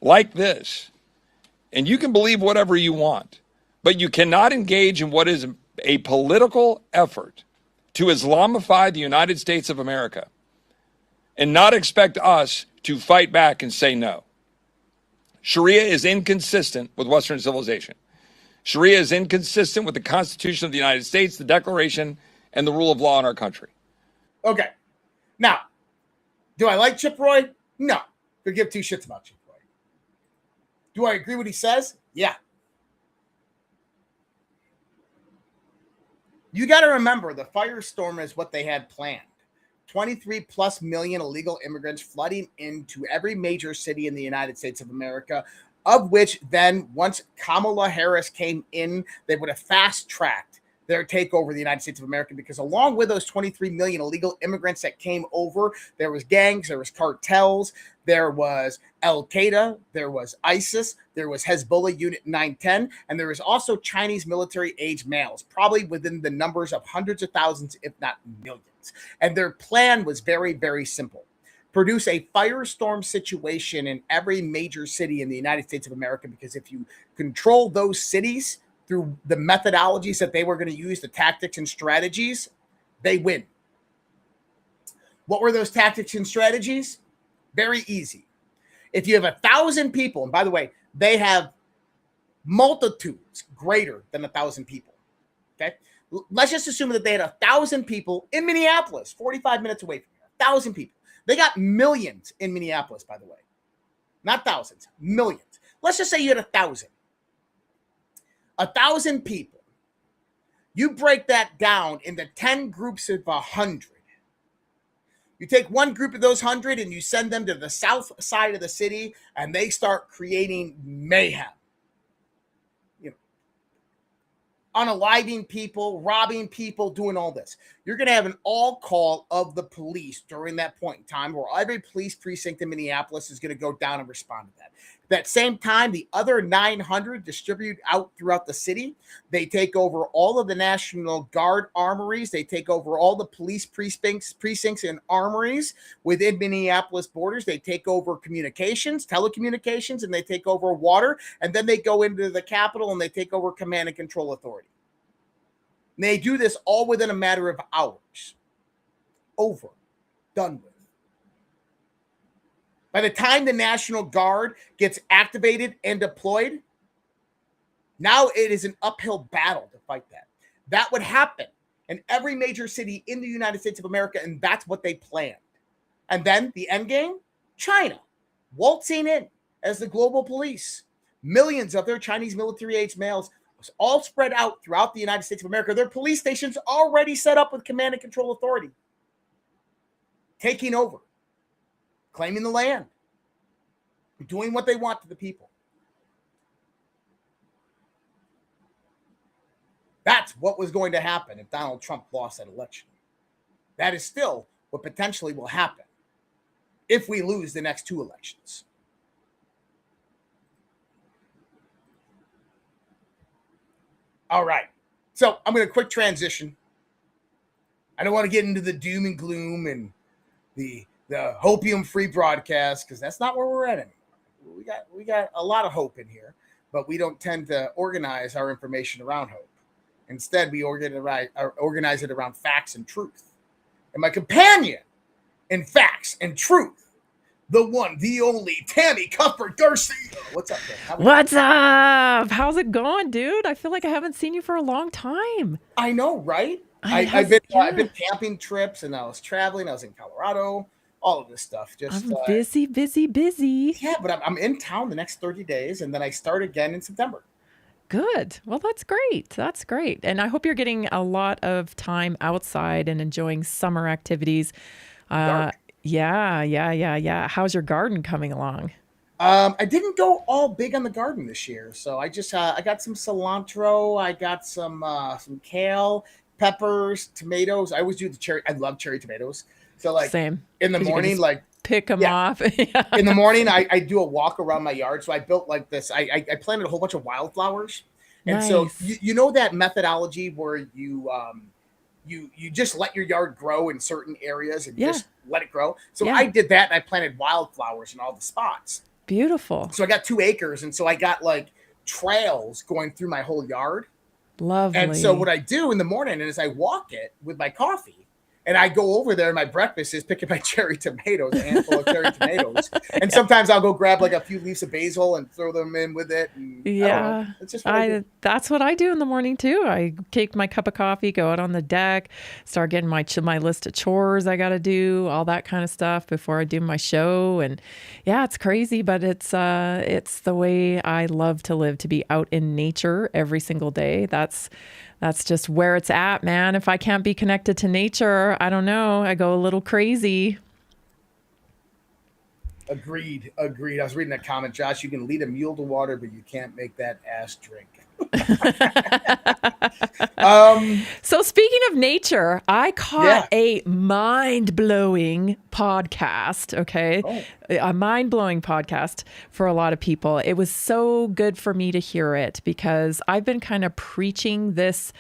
like this. And you can believe whatever you want, but you cannot engage in what is a political effort to Islamify the United States of America and not expect us to fight back and say no. Sharia is inconsistent with Western civilization. Sharia is inconsistent with the Constitution of the United States, the Declaration, and the rule of law in our country. Okay. Now, do I like Chip Roy? No. Could give two shits about Chip Roy. Do I agree with what he says? Yeah. You got to remember, the firestorm is what they had planned. 23 plus million illegal immigrants flooding into every major city in the United States of America, of which then once Kamala Harris came in, they would have fast-tracked their takeover of the United States of America, because along with those 23 million illegal immigrants that came over, there was gangs, there was cartels, there was Al-Qaeda, there was ISIS, there was Hezbollah Unit 910, and there was also Chinese military-age males, probably within the numbers of hundreds of thousands, if not millions. And their plan was very, very simple. produce a firestorm situation in every major city in the United States of America, because if you control those cities through the methodologies that they were going to use, the tactics and strategies, they win. What were those tactics and strategies? Very easy. If you have 1,000 people, and by the way, they have multitudes greater than 1,000 people, okay? Let's just assume that they had 1,000 people in Minneapolis, 45 minutes away from here, 1,000 people. They got millions in Minneapolis, by the way. Not thousands, millions. Let's just say you had 1,000. 1,000 people. You break that down into 10 groups of 100. You take one group of those 100 and you send them to the south side of the city, and they start creating mayhem. Unaliving people, robbing people, doing all this. You're going to have an all call of the police during that point in time, where every police precinct in Minneapolis is going to go down and respond to that. That same time, the other 900 distribute out throughout the city. They take over all of the National Guard armories. They take over all the police precincts and armories within Minneapolis borders. They take over communications, telecommunications, and they take over water. And then they go into the Capitol and they take over command and control authority. And they do this all within a matter of hours. Over. Done with. By the time the National Guard gets activated and deployed, now it is an uphill battle to fight that. That would happen in every major city in the United States of America, and that's what they planned. And then the end game, China, waltzing in as the global police. Millions of their Chinese military-aged males, all spread out throughout the United States of America. Their police stations already set up with command and control authority. Taking over. Claiming the land, doing what they want to the people. That's what was going to happen if Donald Trump lost that election. That is still what potentially will happen if we lose the next two elections. All right. So I'm going to quick transition. I don't want to get into the doom and gloom and the hopium-free broadcast, because that's not where we're at anymore. We got a lot of hope in here, but we don't tend to organize our information around hope. Instead, we organize it around facts and truth. And my companion in facts and truth, the one, the only, Tammy Cuthbert-Garcia. What's up, man? What's up? How's it going, dude? I feel like I haven't seen you for a long time. I know, right? I've been camping trips, and I was traveling. I was in Colorado. All of this stuff. I'm busy. Yeah, but I'm in town the next 30 days, and then I start again in September. Good. Well, that's great. That's great. And I hope you're getting a lot of time outside and enjoying summer activities. Yeah. How's your garden coming along? I didn't go all big on the garden this year, so I just I got some cilantro, I got some kale, peppers, tomatoes. I always do the cherry. I love cherry tomatoes. So like Same. In the morning, like pick them off. In the morning, I do a walk around my yard. So I built like this. I planted a whole bunch of wildflowers, and so you know that methodology where you just let your yard grow in certain areas and just let it grow. So I did that, and I planted wildflowers in all the spots. Beautiful. So I got 2 acres, and so I got like trails going through my whole yard. Lovely. And so what I do in the morning is I walk it with my coffee. And I go over there, and my breakfast is picking my cherry tomatoes, a handful of cherry tomatoes. And sometimes I'll go grab like a few leaves of basil and throw them in with it. And, it's just that's what I do in the morning too. I take my cup of coffee, go out on the deck, start getting my list of chores I got to do, all that kind of stuff before I do my show. And yeah, it's crazy, but it's the way I love to live, to be out in nature every single day. That's just where it's at, man. If I can't be connected to nature, I don't know. I go a little crazy. Agreed. I was reading that comment, Josh. You can lead a mule to water, but you can't make that ass drink. So speaking of nature, I caught a mind-blowing podcast, okay? a mind-blowing podcast for a lot of people. It was so good for me to hear it because I've been kind of preaching this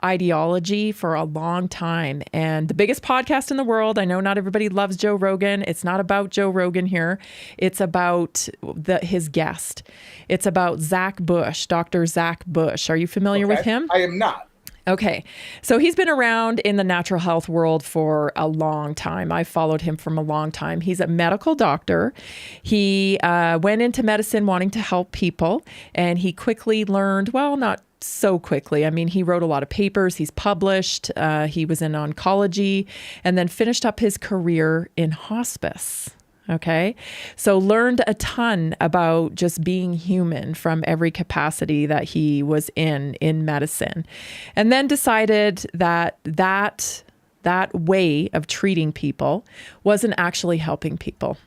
ideology for a long time. And the biggest podcast in the world, I know not everybody loves Joe Rogan. It's not about Joe Rogan here. It's about his guest. It's about Zach Bush, Dr. Zach Bush. Are you familiar with him? I am not. Okay. So he's been around in the natural health world for a long time. I've followed him from a long time. He's a medical doctor. He went into medicine wanting to help people, and he quickly learned, well, not so quickly. I mean, he wrote a lot of papers. He's published. He was in oncology and then finished up his career in hospice. Okay. So learned a ton about just being human from every capacity that he was in medicine. And then decided that way of treating people wasn't actually helping people.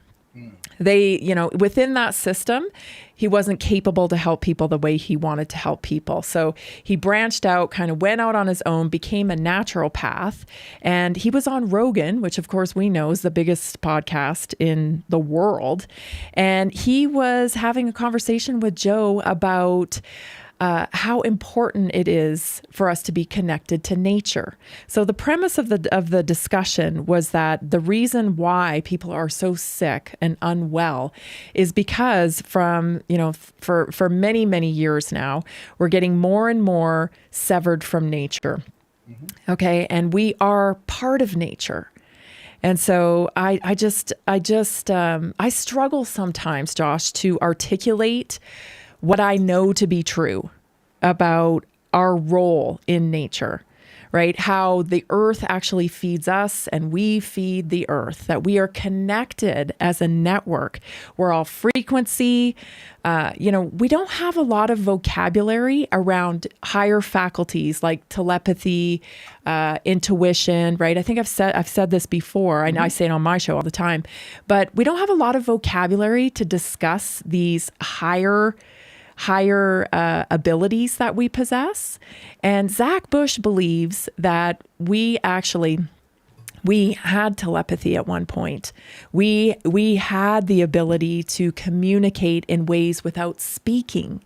They, within that system, he wasn't capable to help people the way he wanted to help people. So he branched out, kind of went out on his own, became a naturopath, and he was on Rogan, which of course we know is the biggest podcast in the world. And he was having a conversation with Joe about how important it is for us to be connected to nature. So the premise of the discussion was that the reason why people are so sick and unwell is because for many, many years now, we're getting more and more severed from nature. Okay. And we are part of nature. And so I struggle sometimes, Josh, to articulate what I know to be true about our role in nature, right? How the earth actually feeds us and we feed the earth, that we are connected as a network. We're all frequency. We don't have a lot of vocabulary around higher faculties like telepathy, intuition, right? I think I've said this before. I say it on my show all the time, but we don't have a lot of vocabulary to discuss these higher abilities that we possess. And Zach Bush believes that we had telepathy at one point. We had the ability to communicate in ways without speaking.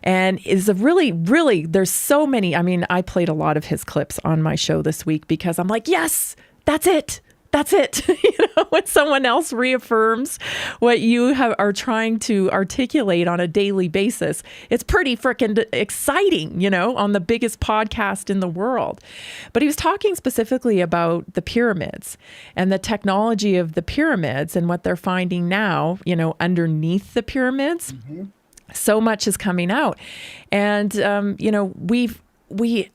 And is a really, there's so many. I mean, I played a lot of his clips on my show this week because I'm like, yes, that's it. That's it. When someone else reaffirms what you are trying to articulate on a daily basis, it's pretty freaking exciting, on the biggest podcast in the world. But he was talking specifically about the pyramids and the technology of the pyramids and what they're finding now, underneath the pyramids. Mm-hmm. So much is coming out. And, we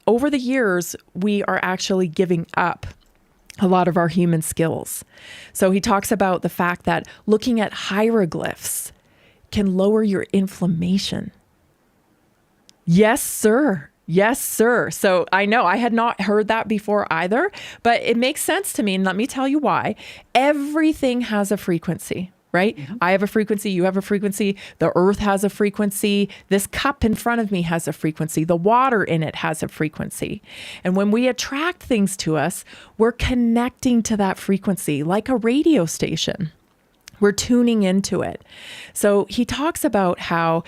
over the years, we are actually giving up a lot of our human skills. So he talks about the fact that looking at hieroglyphs can lower your inflammation. Yes, sir. Yes, sir. So I know I had not heard that before either, but it makes sense to me. And let me tell you why. Everything has a frequency, right? Mm-hmm. I have a frequency. You have a frequency. The earth has a frequency. This cup in front of me has a frequency. The water in it has a frequency. And when we attract things to us, we're connecting to that frequency like a radio station. We're tuning into it. So he talks about how,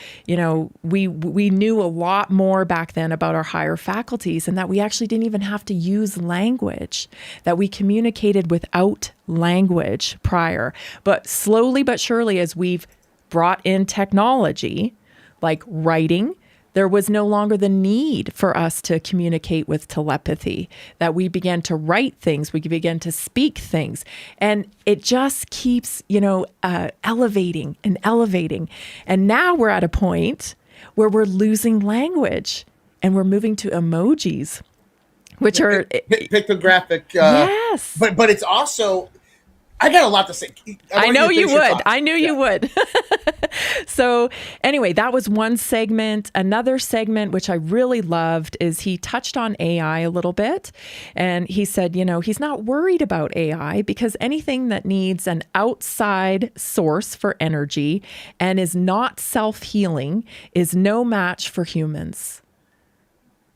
we knew a lot more back then about our higher faculties and that we actually didn't even have to use language, that we communicated without language prior. But slowly but surely, as we've brought in technology like writing, there was no longer the need for us to communicate with telepathy, that we began to write things, we began to speak things. And it just keeps, elevating and elevating. And now we're at a point where we're losing language and we're moving to emojis, which are pictographic. Yes. But it's also, I got a lot to say. I know you would. I knew you would. So anyway, that was one segment. Another segment, which I really loved, is he touched on AI a little bit. And he said, he's not worried about AI because anything that needs an outside source for energy and is not self-healing is no match for humans.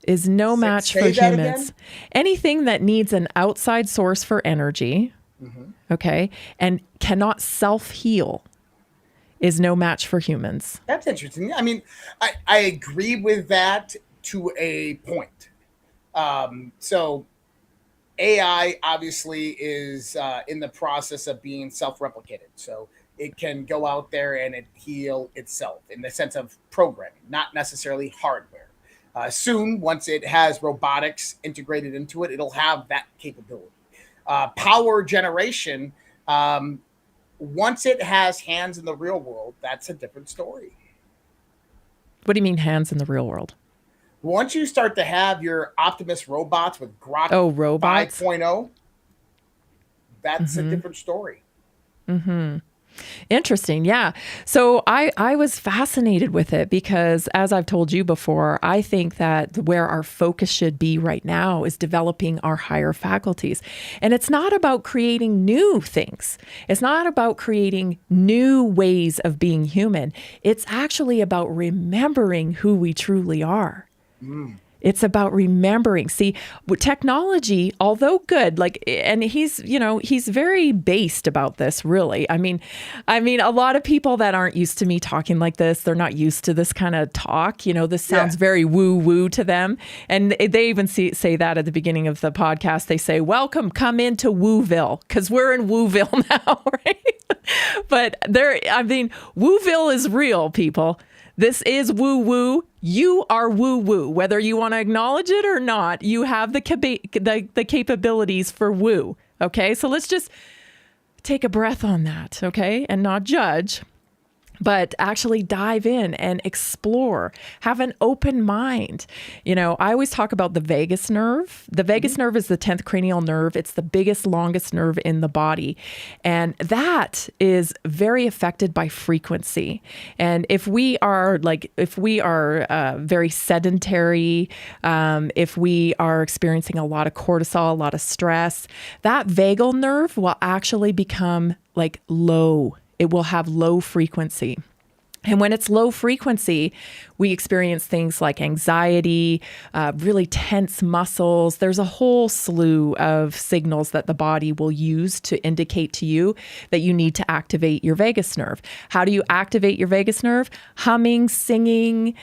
Is no match for humans. Again? Anything that needs an outside source for energy, mm-hmm. okay, and cannot self-heal, is no match for humans. That's interesting. I mean, I agree with that to a point. So AI obviously is in the process of being self-replicated. So it can go out there and it heal itself in the sense of programming, not necessarily hardware. Soon, once it has robotics integrated into it, it'll have that capability. Power generation, once it has hands in the real world, that's a different story. What do you mean hands in the real world? Once you start to have your Optimus robots with Grok robots 5.0, that's a different story. Mm-hmm. Interesting. Yeah. So I was fascinated with it because, as I've told you before, I think that where our focus should be right now is developing our higher faculties. And it's not about creating new things. It's not about creating new ways of being human. It's actually about remembering who we truly are. It's about remembering. See, technology, although good, and he's very based about this, really. I mean, a lot of people that aren't used to me talking like this, they're not used to this kind of talk. This sounds very woo-woo to them. And they even say that at the beginning of the podcast. They say, welcome, come into Wooville, because we're in Wooville now, right? But Wooville is real, people. This is woo-woo. You are woo-woo. Whether you want to acknowledge it or not, you have the capabilities for woo. Okay? So let's just take a breath on that, okay? And not judge, but actually dive in and explore. Have an open mind. I always talk about the vagus nerve. The vagus nerve is the 10th cranial nerve. It's the biggest, longest nerve in the body. And that is very affected by frequency. And if we are very sedentary, if we are experiencing a lot of cortisol, a lot of stress, that vagal nerve will actually become low. It will have low frequency. And when it's low frequency, we experience things like anxiety, really tense muscles. There's a whole slew of signals that the body will use to indicate to you that you need to activate your vagus nerve. How do you activate your vagus nerve? Humming, singing,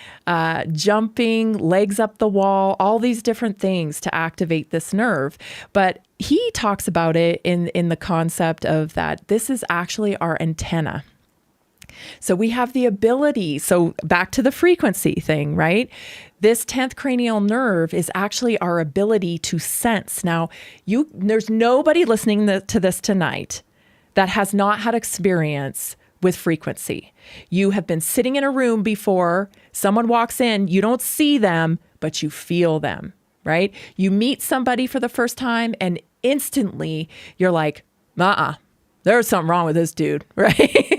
jumping, legs up the wall, all these different things to activate this nerve. But he talks about it in the concept of that this is actually our antenna. So we have the ability, so back to the frequency thing, right? This 10th cranial nerve is actually our ability to sense. Now, there's nobody listening to this tonight that has not had experience with frequency. You have been sitting in a room before, someone walks in, you don't see them, but you feel them, right? You meet somebody for the first time and instantly you're like, there's something wrong with this dude, right?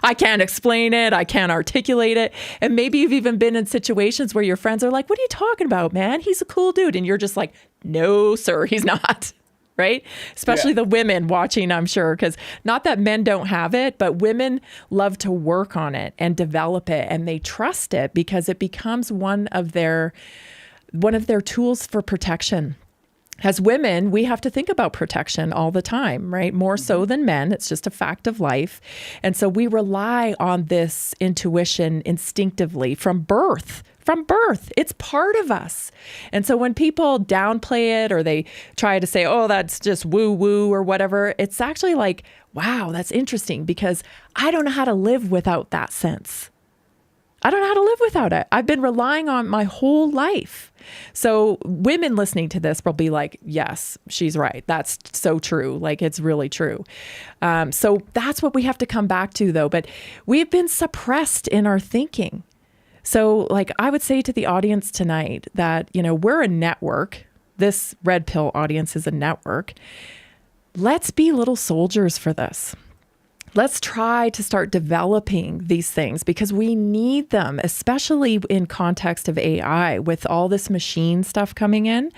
I can't explain it. I can't articulate it. And maybe you've even been in situations where your friends are like, what are you talking about, man? He's a cool dude. And you're just like, no, sir, he's not. Right? Especially the women watching, I'm sure, because not that men don't have it, but women love to work on it and develop it. And they trust it because it becomes one of their tools for protection. As women, we have to think about protection all the time, right? More so than men. It's just a fact of life. And so we rely on this intuition instinctively from birth. It's part of us. And so when people downplay it or they try to say, oh, that's just woo-woo or whatever, it's actually like, wow, that's interesting because I don't know how to live without that sense. I don't know how to live without it. I've been relying on my whole life. So women listening to this will be like, yes, she's right. That's so true. It's really true. So that's what we have to come back to though. But we've been suppressed in our thinking. So I would say to the audience tonight that, we're a network. This Red Pill audience is a network. Let's be little soldiers for this. Let's try to start developing these things because we need them, especially in context of AI with all this machine stuff coming in.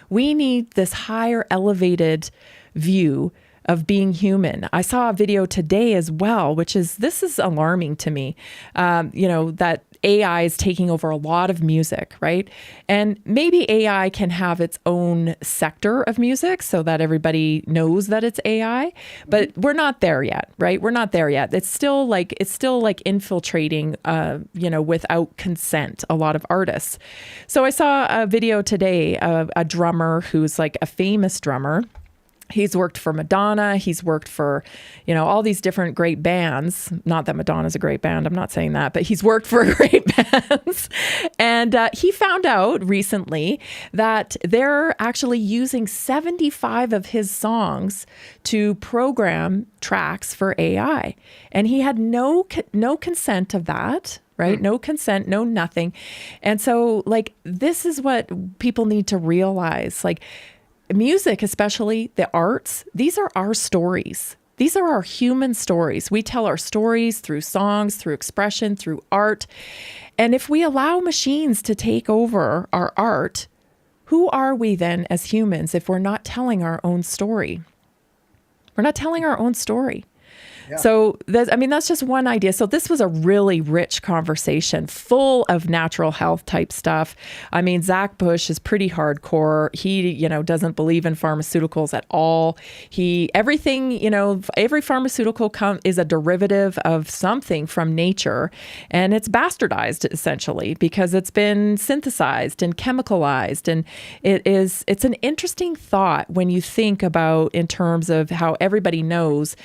We need this higher elevated view of being human. I saw a video today as well, this is alarming to me, that AI is taking over a lot of music, right? And maybe AI can have its own sector of music so that everybody knows that it's AI, but we're not there yet, right? We're not there yet. It's still like infiltrating, without consent, a lot of artists. So I saw a video today of a drummer who's like a famous drummer. He's worked for Madonna. He's worked for, all these different great bands. Not that Madonna's a great band. I'm not saying that, but he's worked for great bands. And he found out recently that they're actually using 75 of his songs to program tracks for AI. And he had no consent of that. Right? No consent, no nothing. And so this is what people need to realize. Music, especially the arts, these are our stories. These are our human stories. We tell our stories through songs, through expression, through art. And if we allow machines to take over our art, who are we then as humans if we're not telling our own story? We're not telling our own story. Yeah. So that's just one idea. So this was a really rich conversation full of natural health type stuff. Zach Bush is pretty hardcore. He, doesn't believe in pharmaceuticals at all. Every pharmaceutical is a derivative of something from nature, and it's bastardized essentially because it's been synthesized and chemicalized. And it's an interesting thought when you think about in terms of how everybody knows,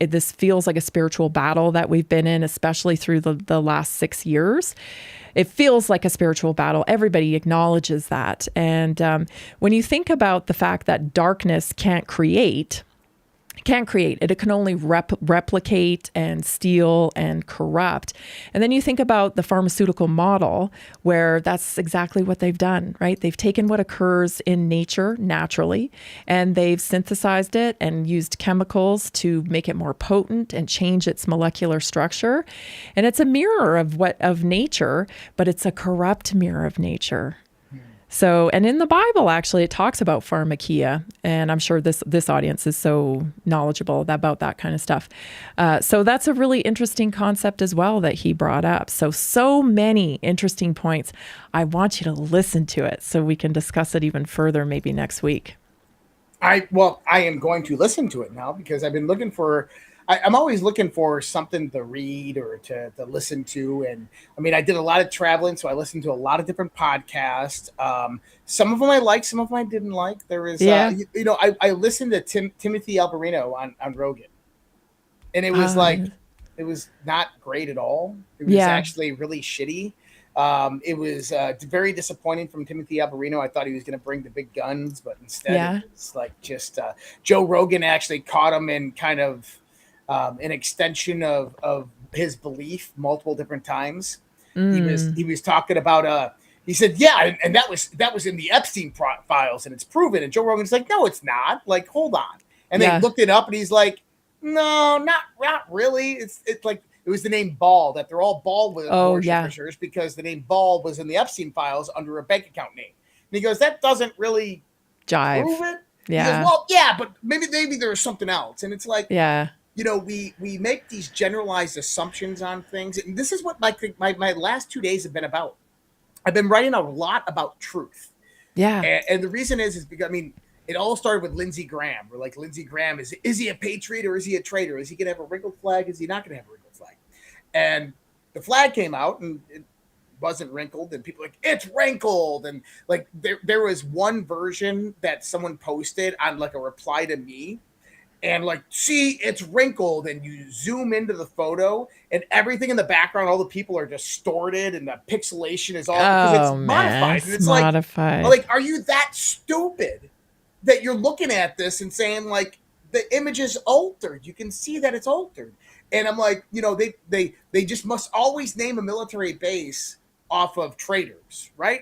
this feels like a spiritual battle that we've been in, especially through the last 6 years. It feels like a spiritual battle. Everybody acknowledges that. And when you think about the fact that darkness can't create, it can only replicate and steal and corrupt. And then you think about the pharmaceutical model where that's exactly what they've done, right? They've taken what occurs in nature naturally and they've synthesized it and used chemicals to make it more potent and change its molecular structure. And it's a mirror of nature, but it's a corrupt mirror of nature. So, and in the Bible, actually, it talks about pharmakia, and I'm sure this audience is so knowledgeable about that kind of stuff. So that's a really interesting concept as well that he brought up. So many interesting points. I want you to listen to it so we can discuss it even further maybe next week. I am going to listen to it now because I've been looking for... I'm always looking for something to read or to listen to. And I did a lot of traveling, so I listened to a lot of different podcasts. Some of them I liked, some of them I didn't like. There is, I listened to Timothy Alberino on Rogan. And it was it was not great at all. It was actually really shitty. It was very disappointing from Timothy Alberino. I thought he was going to bring the big guns, but instead it's just Joe Rogan actually caught him in kind of an extension of his belief multiple different times. He was talking about he said and that was in the Epstein files and it's proven, and Joe Rogan's like, no, it's not, hold on, and they looked it up and he's like, no, not really. It's like it was the name Ball, that they're all bald with worshipers because the name Ball was in the Epstein files under a bank account name, and he goes, that doesn't really jive. Prove it. Yeah. He goes, but maybe there was something else, and it's like we make these generalized assumptions on things. And this is what my last 2 days have been about. I've been writing a lot about truth. Yeah. And the reason is because, it all started with Lindsey Graham. We're like, Lindsey Graham, is he a patriot or is he a traitor? Is he going to have a wrinkled flag? Is he not going to have a wrinkled flag? And the flag came out and it wasn't wrinkled. And people were like, it's wrinkled. And there was one version that someone posted on a reply to me. And see, it's wrinkled, and you zoom into the photo, and everything in the background, all the people are distorted, and the pixelation is all because it's modified. And it's modified. Like, are you that stupid that you're looking at this and saying the image is altered? You can see that it's altered, and I'm like, they just must always name a military base off of traitors, right?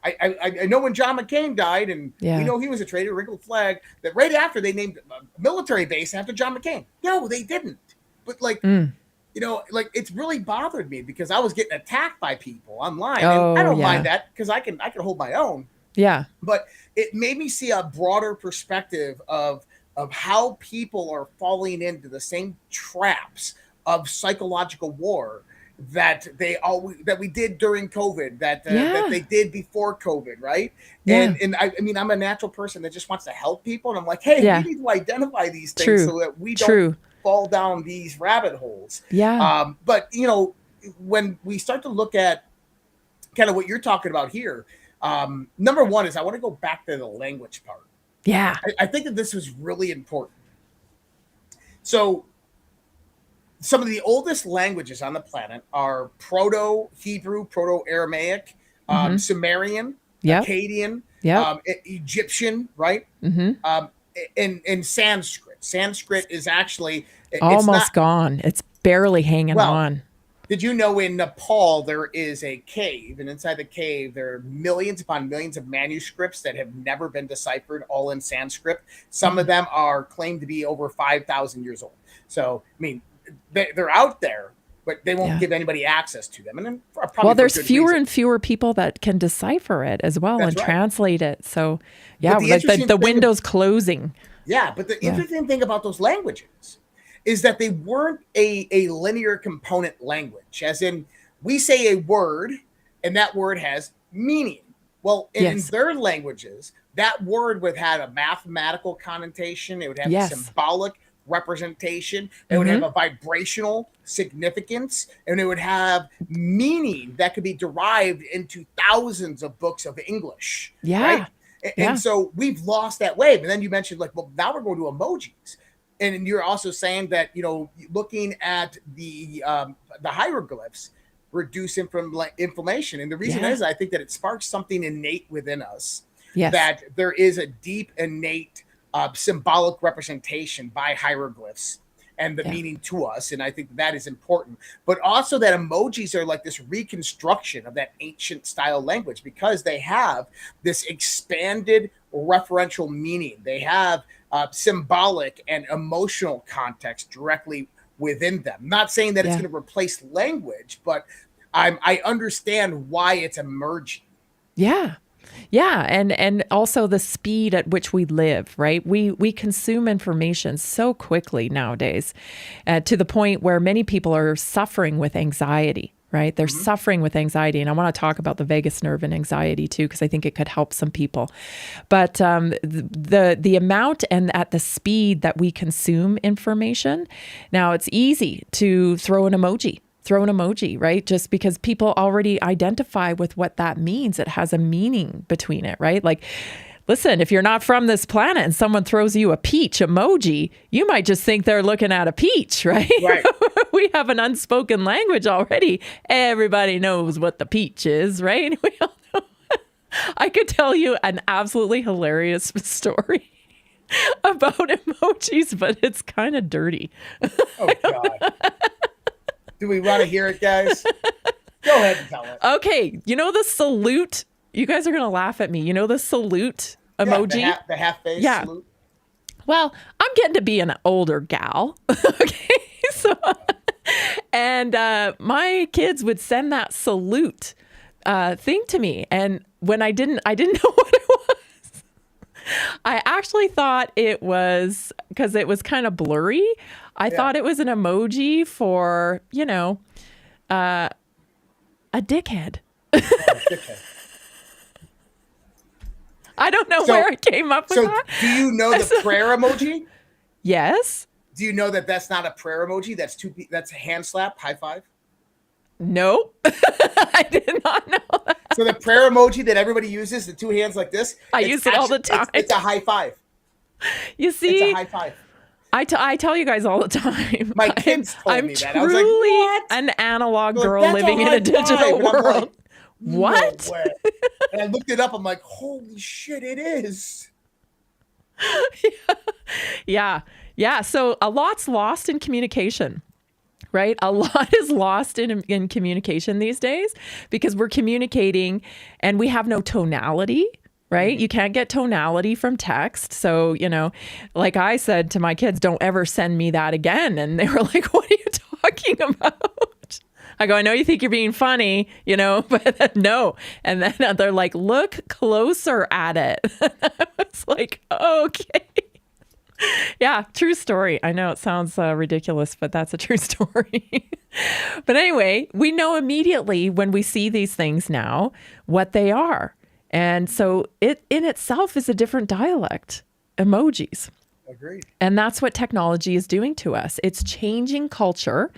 I know when John McCain died, and we know he was a traitor, wrinkled flag, that right after they named a military base after John McCain. No, they didn't. But it's really bothered me because I was getting attacked by people online. And I don't mind that because I can hold my own. Yeah. But it made me see a broader perspective of of how people are falling into the same traps of psychological war that we did during COVID, that they did before COVID, right? Yeah. And I mean, I'm a natural person that just wants to help people, and I'm like, hey, we need to identify these things so that we don't fall down these rabbit holes. Yeah. But you know, when we start to look at kind of what you're talking about here, number one is I want to go back to the language part. Yeah. I think that this was really important. So some of the oldest languages on the planet are Proto-Hebrew, Proto-Aramaic, Sumerian, Akkadian, Egyptian, right? And Sanskrit. Sanskrit is actually almost gone. It's barely hanging on. Did you know in Nepal there is a cave, and inside the cave there are millions upon millions of manuscripts that have never been deciphered, all in Sanskrit. Some of them are claimed to be over 5,000 years old. So, I mean, they're out there, but they won't give anybody access to them. And then there's fewer and fewer people that can decipher it as well and translate it. So, the window's closing. Yeah, but the interesting thing about those languages is that they weren't a linear component language, as in we say a word and that word has meaning. Well, in their languages, that word would have a mathematical connotation. It would have a symbolic representation. It would have a vibrational significance, and it would have meaning that could be derived into thousands of books of English. Right? And so we've lost that wave. And then you mentioned, like, well, now we're going to emojis. And you're also saying that, you know, looking at the hieroglyphs reduce inflammation. And the reason is I think that it sparks something innate within us, that there is a deep innate symbolic representation by hieroglyphs and the meaning to us. And I think that is important. But also that emojis are like this reconstruction of that ancient style language, because they have this expanded referential meaning. They have symbolic and emotional context directly within them. Not saying that it's going to replace language, but I understand why it's emerging. Yeah. Yeah. And also the speed at which we live, right? We consume information so quickly nowadays, to the point where many people are suffering with anxiety, right? They're suffering with anxiety. And I want to talk about the vagus nerve and anxiety too, because I think it could help some people. But the amount and at the speed that we consume information, now it's easy to throw an emoji, right? Just because people already identify with what that means. It has a meaning between it, right? Like, listen, if you're not from this planet and someone throws you a peach emoji, you might just think they're looking at a peach, right? We have an unspoken language already. Everybody knows what the peach is, right? We all know. I could tell you an absolutely hilarious story about emojis, but it's kind of dirty. Oh, God. Do we want to hear it, guys? Go ahead and tell it. Okay. You know the salute? You guys are going to laugh at me. You know the salute emoji? The half face salute. Well, I'm getting to be an older gal. Okay. So, and my kids would send that salute thing to me. And when I didn't know what it was. I actually thought it was, because it was kind of blurry, I thought it was an emoji for, you know, a dickhead. I don't know where I came up with that. So do you know the prayer emoji? Yes. Do you know that that's not a prayer emoji? That's a hand slap, high five. No, I did not know that. So the prayer emoji that everybody uses, the two hands like this. I use it all the time. It's a high five. You see? It's a high five. I tell you guys all the time. My kids told me that. I was like, truly what? an analog girl living in a digital world. Like, what? No way. And I looked it up. I'm like, holy shit, it is. Yeah. So a lot's lost in communication, right? A lot is lost in communication these days because we're communicating and we have no tonality. Right? You can't get tonality from text. So, you know, like I said to my kids, don't ever send me that again. And they were like, what are you talking about? I go, I know you think you're being funny, you know, but no. And then they're like, look closer at it. I was like, okay. Yeah, true story. I know it sounds ridiculous, but that's a true story. But anyway, we know immediately when we see these things now what they are. And so it in itself is a different dialect, emojis. Agreed. And that's what technology is doing to us. It's changing culture.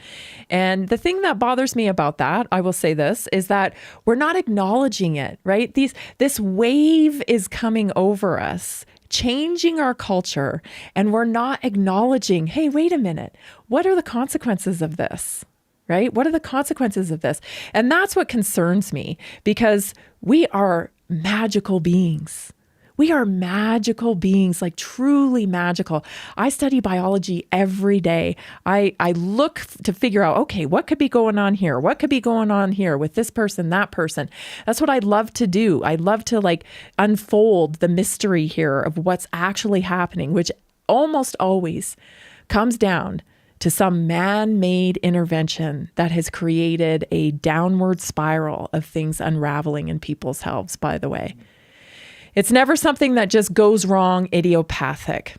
And the thing that bothers me about that, I will say this, is that we're not acknowledging it, right? This wave is coming over us, changing our culture, and we're not acknowledging, hey, wait a minute, what are the consequences of this? Right? What are the consequences of this? And that's what concerns me, because we are magical beings. We are magical beings, like truly magical. I study biology every day. I look to figure out, okay, what could be going on here? What could be going on here with this person, that person? That's what I love to do. I love to like unfold the mystery here of what's actually happening, which almost always comes down to some man-made intervention that has created a downward spiral of things unraveling in people's health, by the way. It's never something that just goes wrong idiopathic.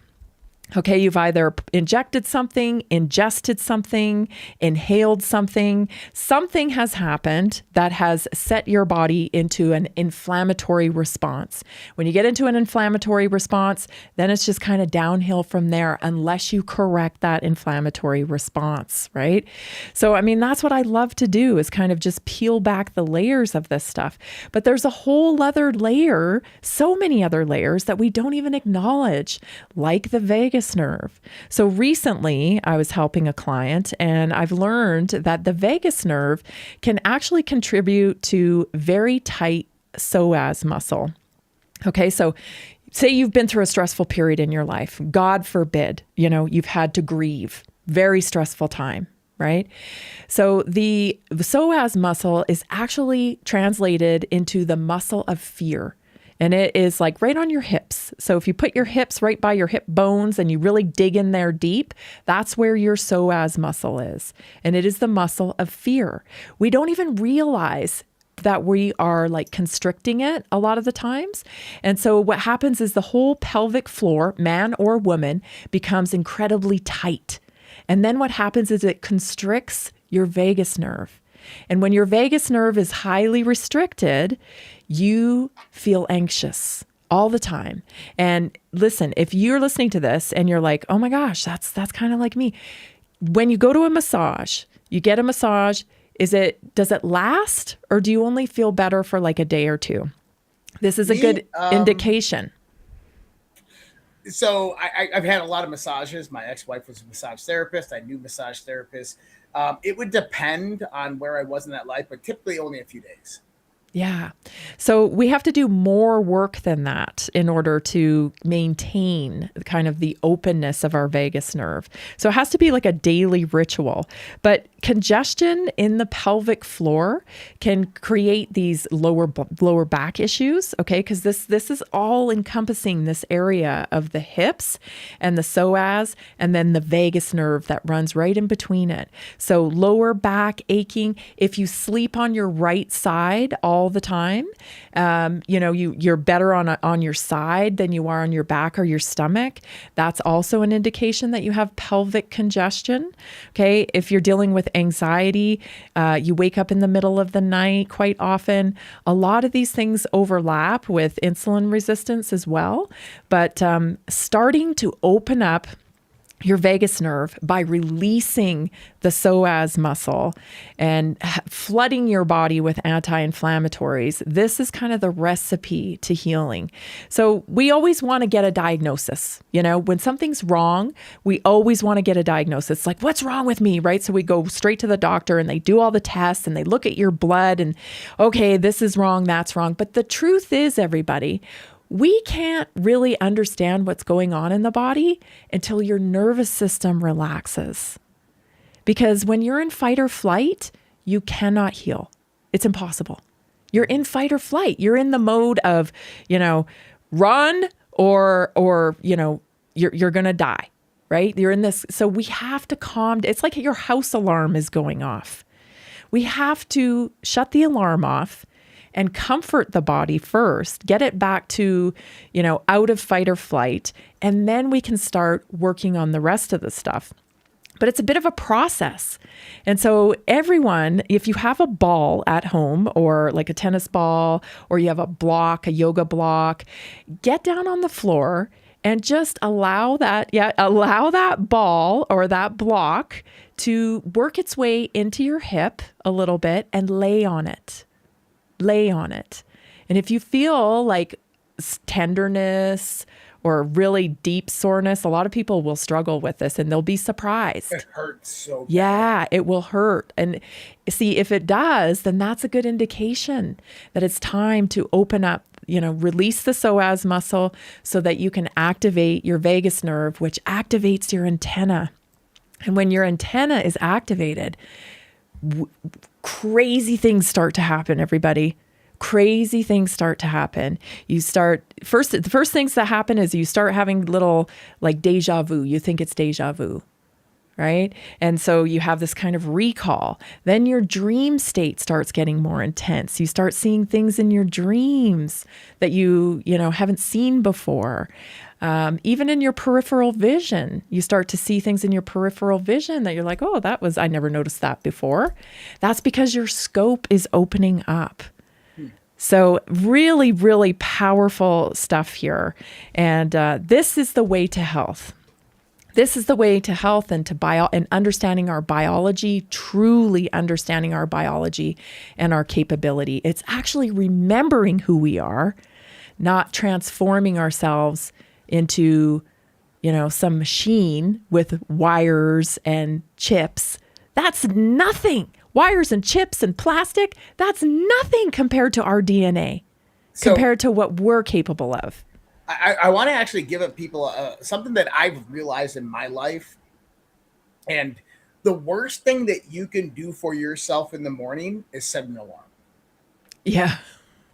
Okay, you've either injected something, ingested something, inhaled something. Something has happened that has set your body into an inflammatory response. When you get into an inflammatory response, then it's just kind of downhill from there unless you correct that inflammatory response, right? So, I mean, that's what I love to do, is kind of just peel back the layers of this stuff. But there's a whole other layer, so many other layers that we don't even acknowledge, like the vagus nerve. So recently I was helping a client, and I've learned that the vagus nerve can actually contribute to very tight psoas muscle. Okay, so say you've been through a stressful period in your life. God forbid, you've had to grieve. Very stressful time, right? So the psoas muscle is actually translated into the muscle of fear. And it is like right on your hips. So if you put your hips right by your hip bones and you really dig in there deep, that's where your psoas muscle is. And it is the muscle of fear. We don't even realize that we are like constricting it a lot of the times. And so what happens is the whole pelvic floor, man or woman, becomes incredibly tight. And then what happens is it constricts your vagus nerve. And when your vagus nerve is highly restricted, you feel anxious all the time. And listen, if you're listening to this and you're like, oh my gosh, that's kind of like me. When you go to a massage, you get a massage, does it last, or do you only feel better for like a day or two? This is a good indication. So I've had a lot of massages. My ex-wife was a massage therapist. I knew massage therapists. It would depend on where I was in that life, but typically only a few days. Yeah. So we have to do more work than that in order to maintain kind of the openness of our vagus nerve. So it has to be like a daily ritual. But congestion in the pelvic floor can create these lower back issues, okay? Because this is all encompassing this area of the hips and the psoas and then the vagus nerve that runs right in between it. So lower back aching, if you sleep on your right side all the time, you're better on your side than you are on your back or your stomach. That's also an indication that you have pelvic congestion. Okay, if you're dealing with anxiety, you wake up in the middle of the night quite often. A lot of these things overlap with insulin resistance as well. But starting to open up your vagus nerve by releasing the psoas muscle and flooding your body with anti-inflammatories. This is kind of the recipe to healing. So we always want to get a diagnosis. When something's wrong, we always want to get a diagnosis. Like, what's wrong with me, right? So we go straight to the doctor and they do all the tests and they look at your blood and, okay, this is wrong, that's wrong. But the truth is, everybody, we can't really understand what's going on in the body until your nervous system relaxes. Because when you're in fight or flight, you cannot heal. It's impossible. You're in fight or flight. You're in the mode of, run or you're going to die, right? You're in this. So we have to calm. It's like your house alarm is going off. We have to shut the alarm off and comfort the body first, get it back to, out of fight or flight, and then we can start working on the rest of the stuff. But it's a bit of a process. And so everyone, if you have a ball at home or like a tennis ball, or you have a block, a yoga block, get down on the floor and just allow that ball or that block to work its way into your hip a little bit and lay on it. Lay on it. And if you feel like tenderness or really deep soreness, a lot of people will struggle with this and they'll be surprised. It hurts so bad. Yeah, it will hurt. And see, if it does, then that's a good indication that it's time to open up, release the psoas muscle so that you can activate your vagus nerve, which activates your antenna. And when your antenna is activated, crazy things start to happen, everybody. Crazy things start to happen. The first things that happen is you start having little like deja vu. You think it's deja vu, right? And so you have this kind of recall. Then your dream state starts getting more intense. You start seeing things in your dreams that you haven't seen before. Even in your peripheral vision, you start to see things in your peripheral vision that you're like, oh, I never noticed that before. That's because your scope is opening up. So really, really powerful stuff here. And this is the way to health. This is the way to health and and understanding our biology, truly understanding our biology and our capability. It's actually remembering who we are, not transforming ourselves into, some machine with wires and chips. That's nothing. Wires and chips and plastic, that's nothing compared to our DNA, compared to what we're capable of. I want to actually give people something that I've realized in my life. And the worst thing that you can do for yourself in the morning is set an alarm. Yeah.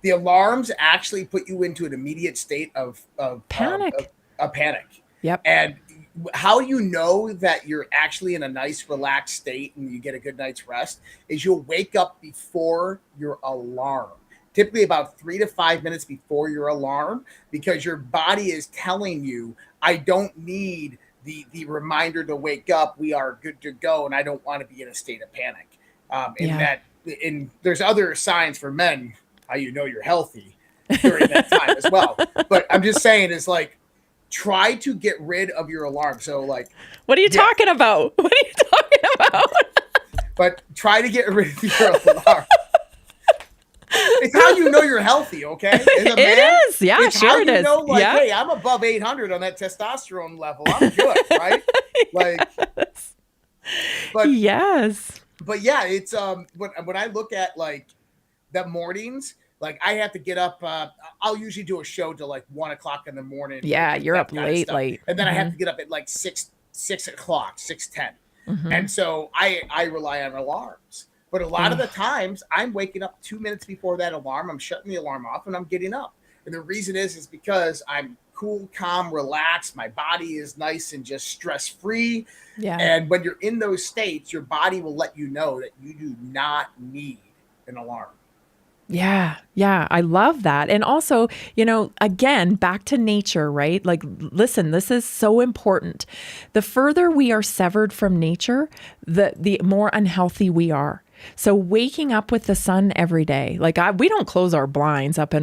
The alarms actually put you into an immediate state of panic. Panic. Yep. And how you know that you're actually in a nice, relaxed state and you get a good night's rest is you'll wake up before your alarm, typically about 3 to 5 minutes before your alarm, because your body is telling you, I don't need the reminder to wake up. We are good to go. And I don't want to be in a state of panic. And there's other signs for men, how you know you're healthy during that time as well. But I'm just saying, it's like, try to get rid of your alarm. So like, what are you talking about? What are you talking about? But try to get rid of your alarm. It's how you know you're healthy, okay? As a man, it is. Yeah, it's sure how it you is. know, like, yeah. Hey, I'm above 800 on that testosterone level. I'm good, right? Like, but yes. But yeah, it's when I look at like the mornings, like I have to get up. I'll usually do a show till like 1 o'clock in the morning. Yeah, you're up late, and then I have to get up at like 6 o'clock, 6:10, and so I rely on alarms. But a lot of the times, I'm waking up 2 minutes before that alarm. I'm shutting the alarm off, and I'm getting up. And the reason is because I'm cool, calm, relaxed. My body is nice and just stress-free. Yeah. And when you're in those states, your body will let you know that you do not need an alarm. Yeah. Yeah. I love that. And also, again, back to nature, right? Like, listen, this is so important. The further we are severed from nature, the more unhealthy we are. So waking up with the sun every day, like we don't close our blinds up in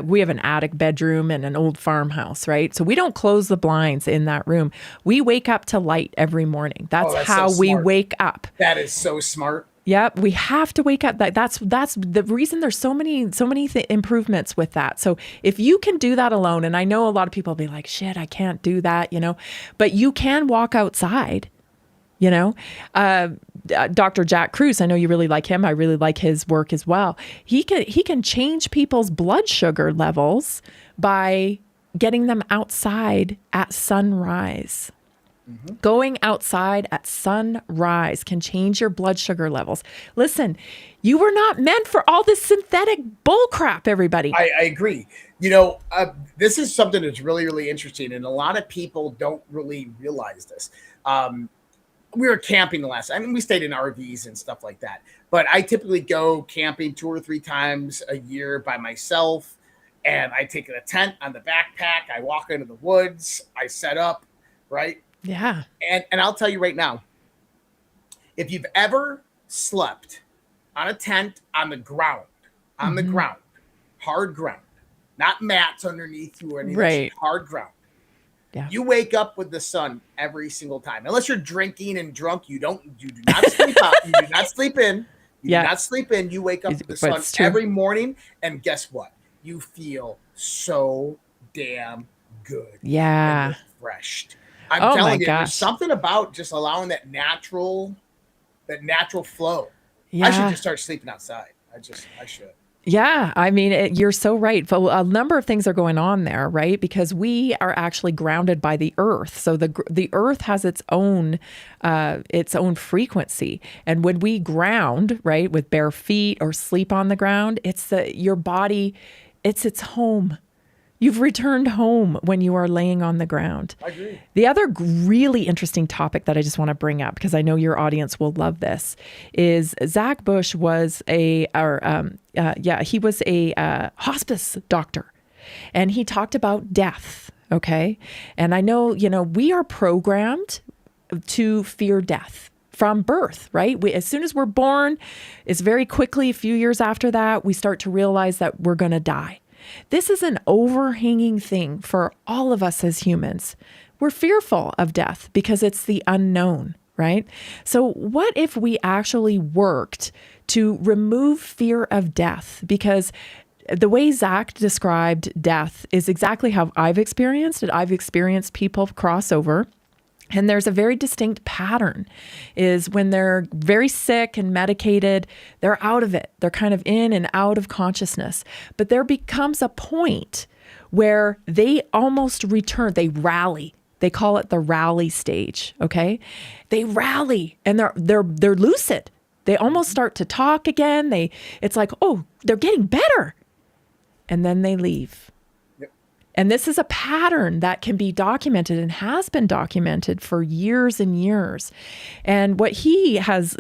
we have an attic bedroom and an old farmhouse, right? So we don't close the blinds in that room. We wake up to light every morning. That's how we wake up. That is so smart. Yep, we have to wake up. That's the reason there's so many improvements with that. So if you can do that alone, and I know a lot of people will be like, shit, I can't do that, but you can walk outside. Dr. Jack Kruse, I know you really like him. I really like his work as well. He can change people's blood sugar levels by getting them outside at sunrise. Going outside at sunrise can change your blood sugar levels. Listen, you were not meant for all this synthetic bull crap, everybody. I agree. This is something that's really, really interesting. And a lot of people don't really realize this. we were camping the last. I mean, we stayed in RVs and stuff like that. But I typically go camping 2 or 3 times a year by myself, and I take a tent on the backpack. I walk into the woods. I set up, right? Yeah. And I'll tell you right now, if you've ever slept on a tent on the ground, hard ground, not mats underneath you or anything, right. Hard ground. Yeah. You wake up with the sun every single time. Unless you're drinking and drunk, you do not sleep out. You do not sleep in. You do not sleep in. You wake up with the sun every morning, and guess what? You feel so damn good. Yeah. And refreshed. I'm telling you, there's something about just allowing that natural flow. Yeah. I should just start sleeping outside. I should. Yeah, I mean, you're so right. A number of things are going on there, right? Because we are actually grounded by the earth. So the earth has its own frequency. And when we ground, right, with bare feet or sleep on the ground, your body, it's its home. You've returned home when you are laying on the ground. I agree. The other really interesting topic that I just want to bring up, because I know your audience will love this, is Zach Bush was he was a hospice doctor, and he talked about death. Okay, and I know we are programmed to fear death from birth, right? As soon as we're born, it's very quickly, a few years after that, we start to realize that we're going to die. This is an overhanging thing for all of us as humans. We're fearful of death because it's the unknown, right? So what if we actually worked to remove fear of death? Because the way Zach described death is exactly how I've experienced it. I've experienced people cross over. And there's a very distinct pattern is when they're very sick and medicated, they're out of it. They're kind of in and out of consciousness. But there becomes a point where they almost return. They rally. They call it the rally stage. Okay. They rally and they're lucid. They almost start to talk again. It's like, oh, they're getting better. And then they leave. And this is a pattern that can be documented and has been documented for years and years. And what he has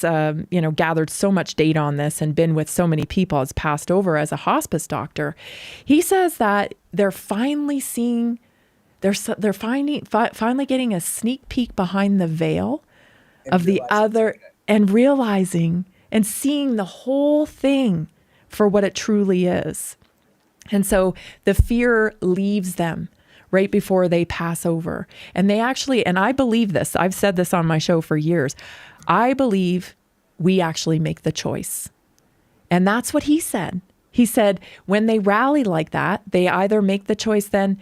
gathered so much data on this and been with so many people, has passed over as a hospice doctor. He says that they're finally seeing, they're finally getting a sneak peek behind the veil of the other and realizing and seeing the whole thing for what it truly is. And so the fear leaves them right before they pass over. And they actually, and I believe this, I've said this on my show for years, I believe we actually make the choice. And that's what he said. He said, when they rally like that, they either make the choice then,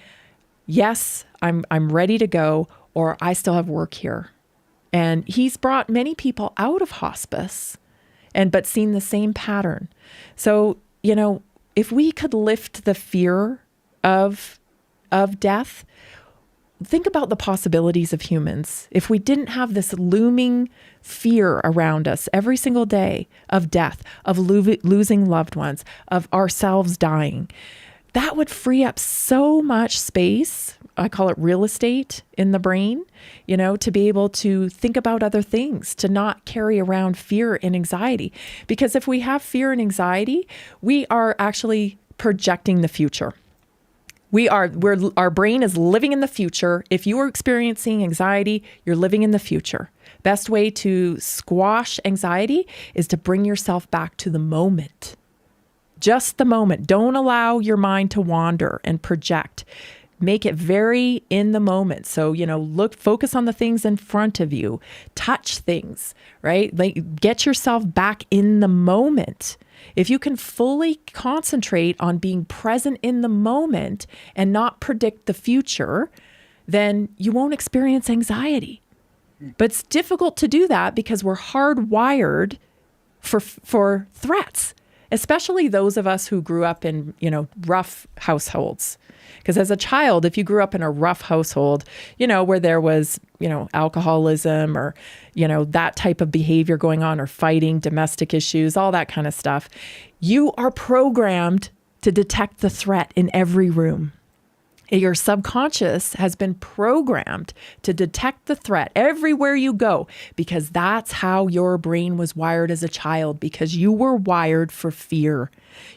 yes, I'm ready to go, or I still have work here. And he's brought many people out of hospice but seen the same pattern. So, if we could lift the fear of death, think about the possibilities of humans. If we didn't have this looming fear around us every single day of death, of losing loved ones, of ourselves dying, that would free up so much space. I call it real estate in the brain, to be able to think about other things, to not carry around fear and anxiety. Because if we have fear and anxiety, we are actually projecting the future. Our brain is living in the future. If you are experiencing anxiety, you're living in the future. Best way to squash anxiety is to bring yourself back to the moment. Just the moment. Don't allow your mind to wander and project. Make it very in the moment. So, focus on the things in front of you, touch things, right? Like get yourself back in the moment. If you can fully concentrate on being present in the moment and not predict the future, then you won't experience anxiety. But it's difficult to do that because we're hardwired for threats, especially those of us who grew up in, rough households. Because as a child, if you grew up in a rough household, where there was, alcoholism or, that type of behavior going on or fighting, domestic issues, all that kind of stuff, you are programmed to detect the threat in every room. Your subconscious has been programmed to detect the threat everywhere you go, because that's how your brain was wired as a child, because you were wired for fear.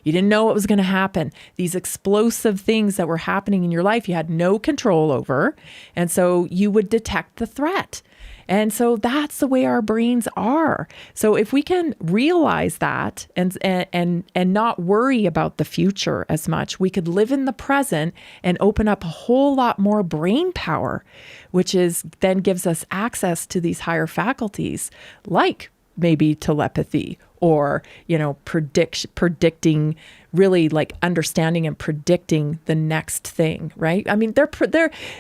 You didn't know what was going to happen. These explosive things that were happening in your life, you had no control over. And so you would detect the threat. And so that's the way our brains are. So if we can realize that and not worry about the future as much, we could live in the present and open up a whole lot more brain power, which is then gives us access to these higher faculties, like maybe telepathy or, predicting, really like understanding and predicting the next thing, right? I mean,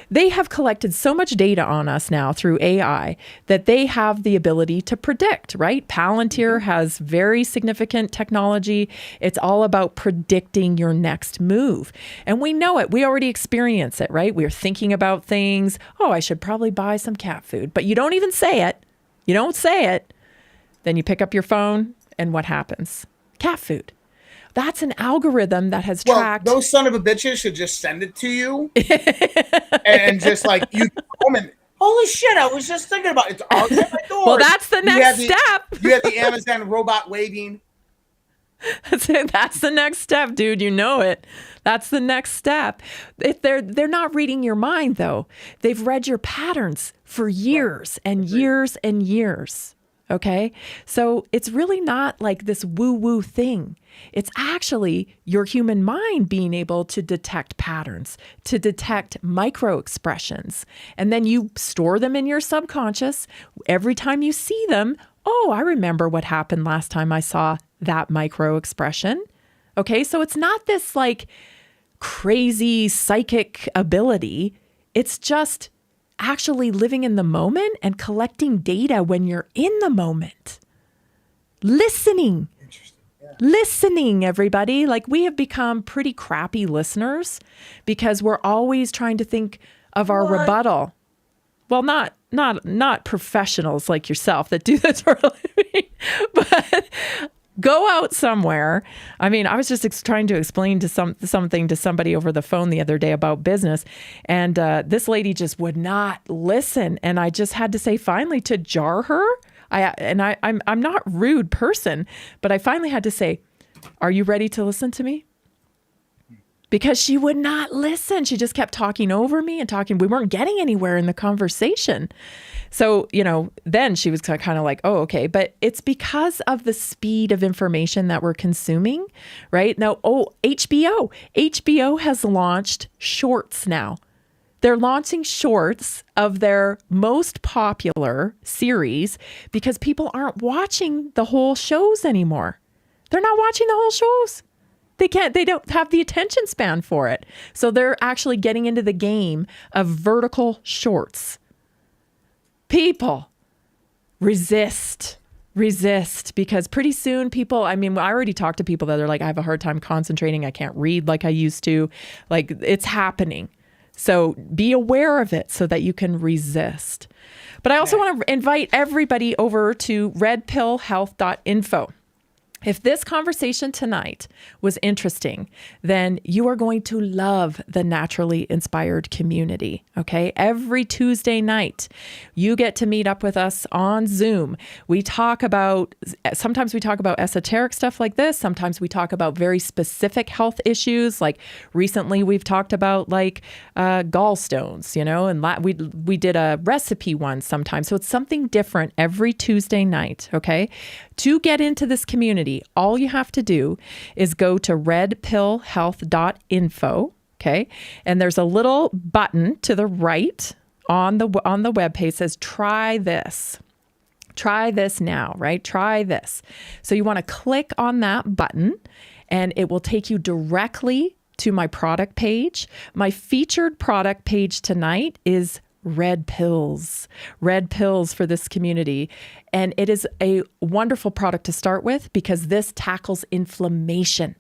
they have collected so much data on us now through AI that they have the ability to predict, right? Palantir has very significant technology. It's all about predicting your next move. And we know it. We already experience it, right? We're thinking about things. Oh, I should probably buy some cat food, but you don't even say it. You don't say it. Then you pick up your phone and what happens? Cat food. That's an algorithm that has tracked. Those son of a bitches should just send it to you and just like you comment, holy shit, I was just thinking about it. It's already at my door. Well, that's the next step. You have the Amazon robot waving. That's the next step, dude. You know it. That's the next step. If they're not reading your mind, though. They've read your patterns for years and years and years. Okay? So it's really not like this woo-woo thing. It's actually your human mind being able to detect patterns, to detect micro expressions. And then you store them in your subconscious. Every time you see them, oh, I remember what happened last time I saw that micro expression. Okay? So it's not this like crazy psychic ability. It's just actually living in the moment and collecting data when you're in the moment. Listening. Listening, everybody. Like, we have become pretty crappy listeners because we're always trying to think of our rebuttal. Well, not professionals like yourself that do this for a living, but go out somewhere. I mean, I was just trying to explain something to somebody over the phone the other day about business, and this lady just would not listen, and I just had to say finally to jar her. I'm not a rude person, but I finally had to say, "Are you ready to listen to me?" Because she would not listen. She just kept talking over me and talking. We weren't getting anywhere in the conversation. So, then she was kind of like, oh, okay. But it's because of the speed of information that we're consuming, right? Now, HBO. HBO has launched shorts now. They're launching shorts of their most popular series because people aren't watching the whole shows anymore. They're not watching the whole shows. They don't have the attention span for it. So they're actually getting into the game of vertical shorts. People, resist, because pretty soon people, I already talked to people that are like, I have a hard time concentrating. I can't read like I used to. Like, it's happening. So be aware of it so that you can resist. But I also want to invite everybody over to redpillhealth.info. If this conversation tonight was interesting, then you are going to love the Naturally Inspired community, okay? Every Tuesday night, you get to meet up with us on Zoom. Sometimes we talk about esoteric stuff like this. Sometimes we talk about very specific health issues. Like recently we've talked about gallstones, and we did a recipe one sometimes. So it's something different every Tuesday night, okay? To get into this community, all you have to do is go to redpillhealth.info, okay? And there's a little button to the right on the webpage says, try this. Try this now, right? Try this. So you want to click on that button and it will take you directly to my product page. My featured product page tonight is red pills for this community. And it is a wonderful product to start with because this tackles inflammation.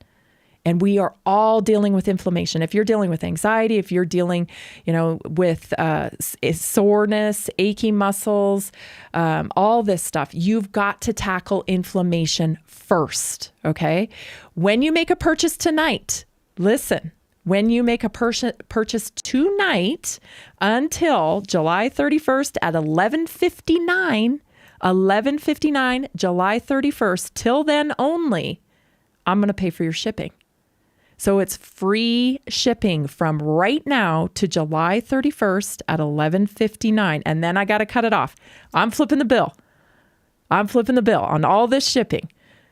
And we are all dealing with inflammation. If you're dealing with anxiety, if you're dealing, with soreness, achy muscles, all this stuff, you've got to tackle inflammation first, okay? When you make a purchase tonight, listen, when you make a purchase tonight until July 31st at 11:59, July 31st, till then only, I'm going to pay for your shipping. So it's free shipping from right now to July 31st at 11:59. And then I got to cut it off. I'm flipping the bill on all this shipping.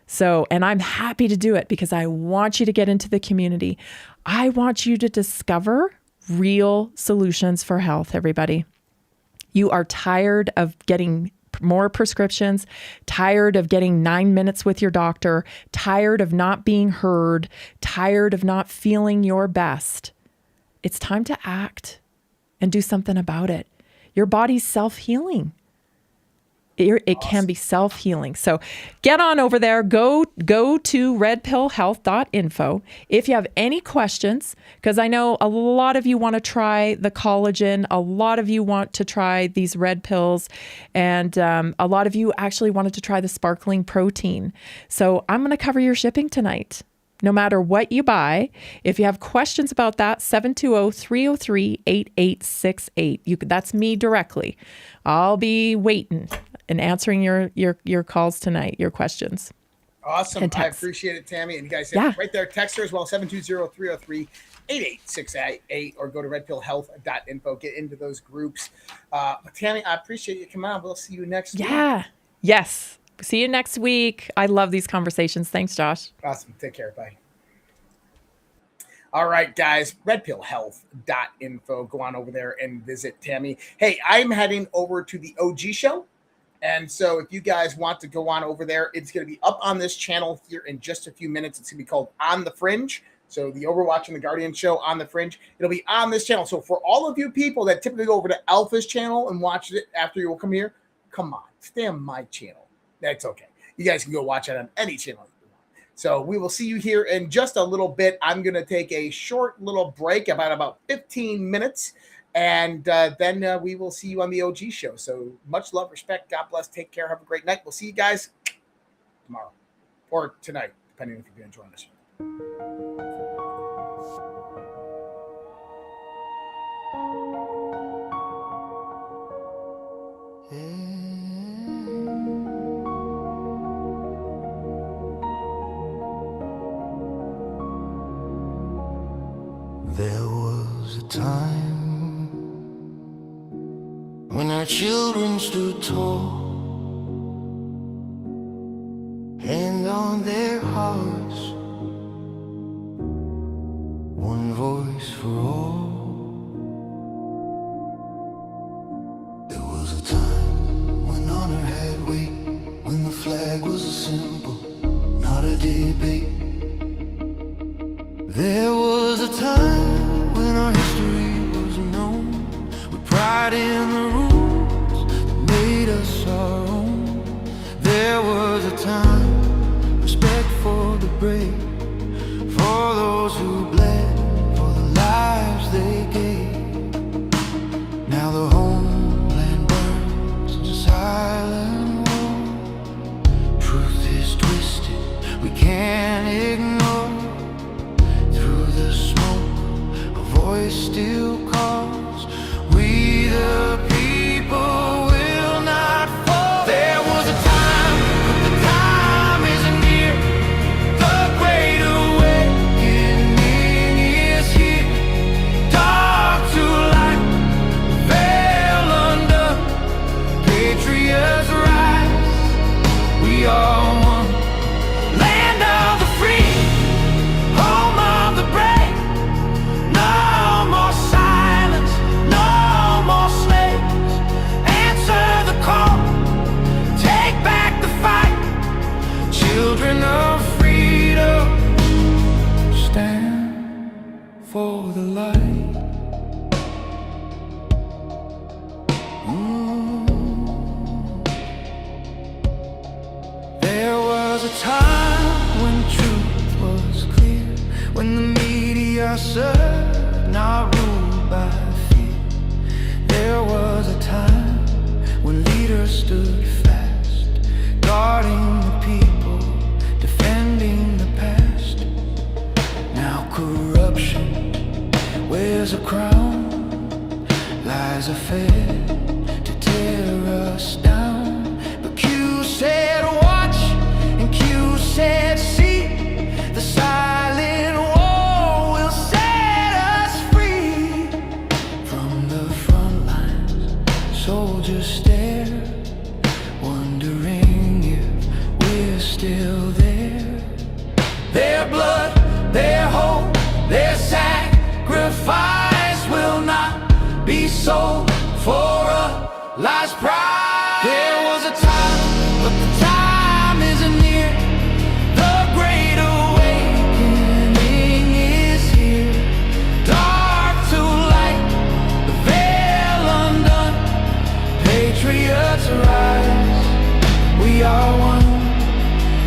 So, and I'm happy to do it because I want you to get into the community. I want you to discover real solutions for health, everybody. You are tired of getting more prescriptions, tired of getting 9 minutes with your doctor, tired of not being heard, tired of not feeling your best. It's time to act and do something about it. Your body's self-healing. It can be self-healing. So get on over there. Go to redpillhealth.info. If you have any questions, because I know a lot of you want to try the collagen, a lot of you want to try these red pills, and a lot of you actually wanted to try the sparkling protein. So I'm going to cover your shipping tonight. No matter what you buy, if you have questions about that, 720-303-8868. That's me directly. I'll be waiting and answering your calls tonight, your questions. Awesome. I appreciate it, Tammy. And you guys right there, text her as well, 720-303-8868, or go to redpillhealth.info. Get into those groups. Tammy, I appreciate you coming on. We'll see you next week. Yes. See you next week. I love these conversations. Thanks, Josh. Awesome. Take care. Bye. All right, guys, redpillhealth.info. Go on over there and visit Tammy. Hey, I'm heading over to the OG show. And so if you guys want to go on over there, it's going to be up on this channel here in just a few minutes. It's going to be called On the Fringe. So the Overwatch and the Guardian show On the Fringe, it'll be on this channel. So for all of you people that typically go over to Alpha's channel and watch it after you will come here, come on, stay on my channel. That's okay. You guys can go watch it on any channel you want. So we will see you here in just a little bit. I'm going to take a short little break, about 15 minutes. And then we will see you on the OG show. So much love, respect. God bless. Take care. Have a great night. We'll see you guys tomorrow or tonight, depending if you're going to join us. There was a time when our children stood tall, hand on their hearts, one voice for all. There was a time when honor had weight, when the flag was a symbol, not a debate. There was a time when our history was known, with pride in the rules that made us our own. There was a time, respect for the brave, for those who bled, for the lives they gave. Now the homeland burns into silent war. Truth is twisted, we can't ignore. Voice still calls, we the people will not fall. There was a time, but the time isn't near. The great awakening is here. Dark to light, veil under, patriots rise. We are one, land of the free, home of the brave. Children of freedom, stand for the light. There was a time when truth was clear, when the media served, not ruled by fear. There was a time when leaders stood fast, guarding the people, defending the past. Now corruption There's a crown, lies a fed to tear us down. But Q said watch, and Q said see. The silent war will set us free. From the front lines, soldiers stare, wondering if we're still there. Their blood, their hope, their sacrifice will not be sold for a last prize. There was a time, but the time isn't near. The great awakening is here. Dark to light, the veil undone. Patriots rise, we are one.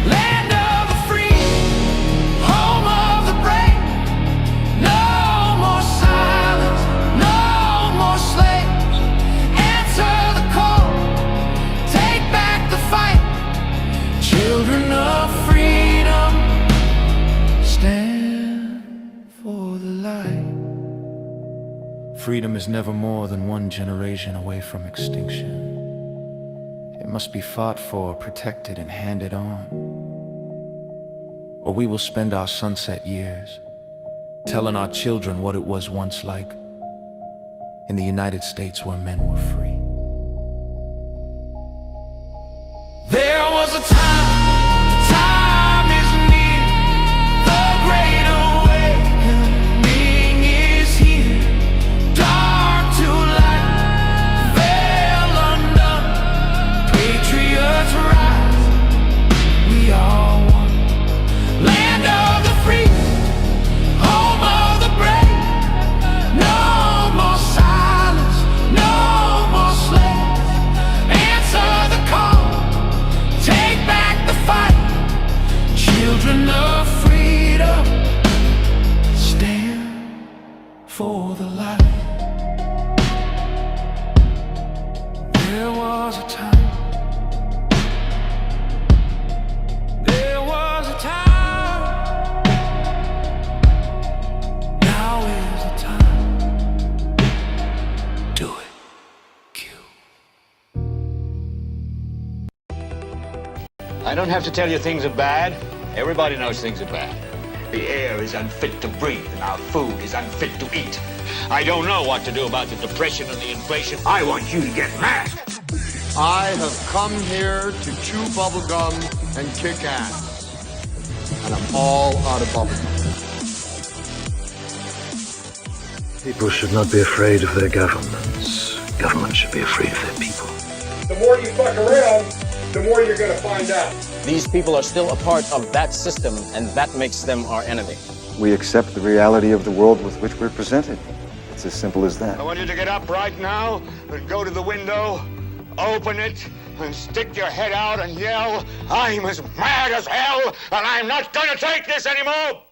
Land of the free, home of the brave. No more silence, no more slaves. Answer the call, take back the fight. Children of freedom, stand for the light. Freedom is never more than one generation away from extinction. It must be fought for, protected, and handed on. Or we will spend our sunset years telling our children what it was once like in the United States where men were free. There was a time, the time is near. The great awakening is here. Dark to light, veil undone. Patriots rise, we are one. Land of the free, home of the brave. No more silence, no more slaves. Answer the call, take back the fight. Children of freedom, stand for the light. There was a time, there was a time. Now is the time. Do it. I don't have to tell you things are bad. Everybody knows things are bad. The air is unfit to breathe, and our food is unfit to eat. I don't know what to do about the depression and the inflation. I want you to get mad. I have come here to chew bubblegum and kick ass. And I'm all out of bubblegum. People should not be afraid of their governments. Governments should be afraid of their people. The more you fuck around, the more you're going to find out. These people are still a part of that system, and that makes them our enemy. We accept the reality of the world with which we're presented. It's as simple as that. I want you to get up right now and go to the window, open it, and stick your head out and yell, "I'm as mad as hell, and I'm not going to take this anymore!"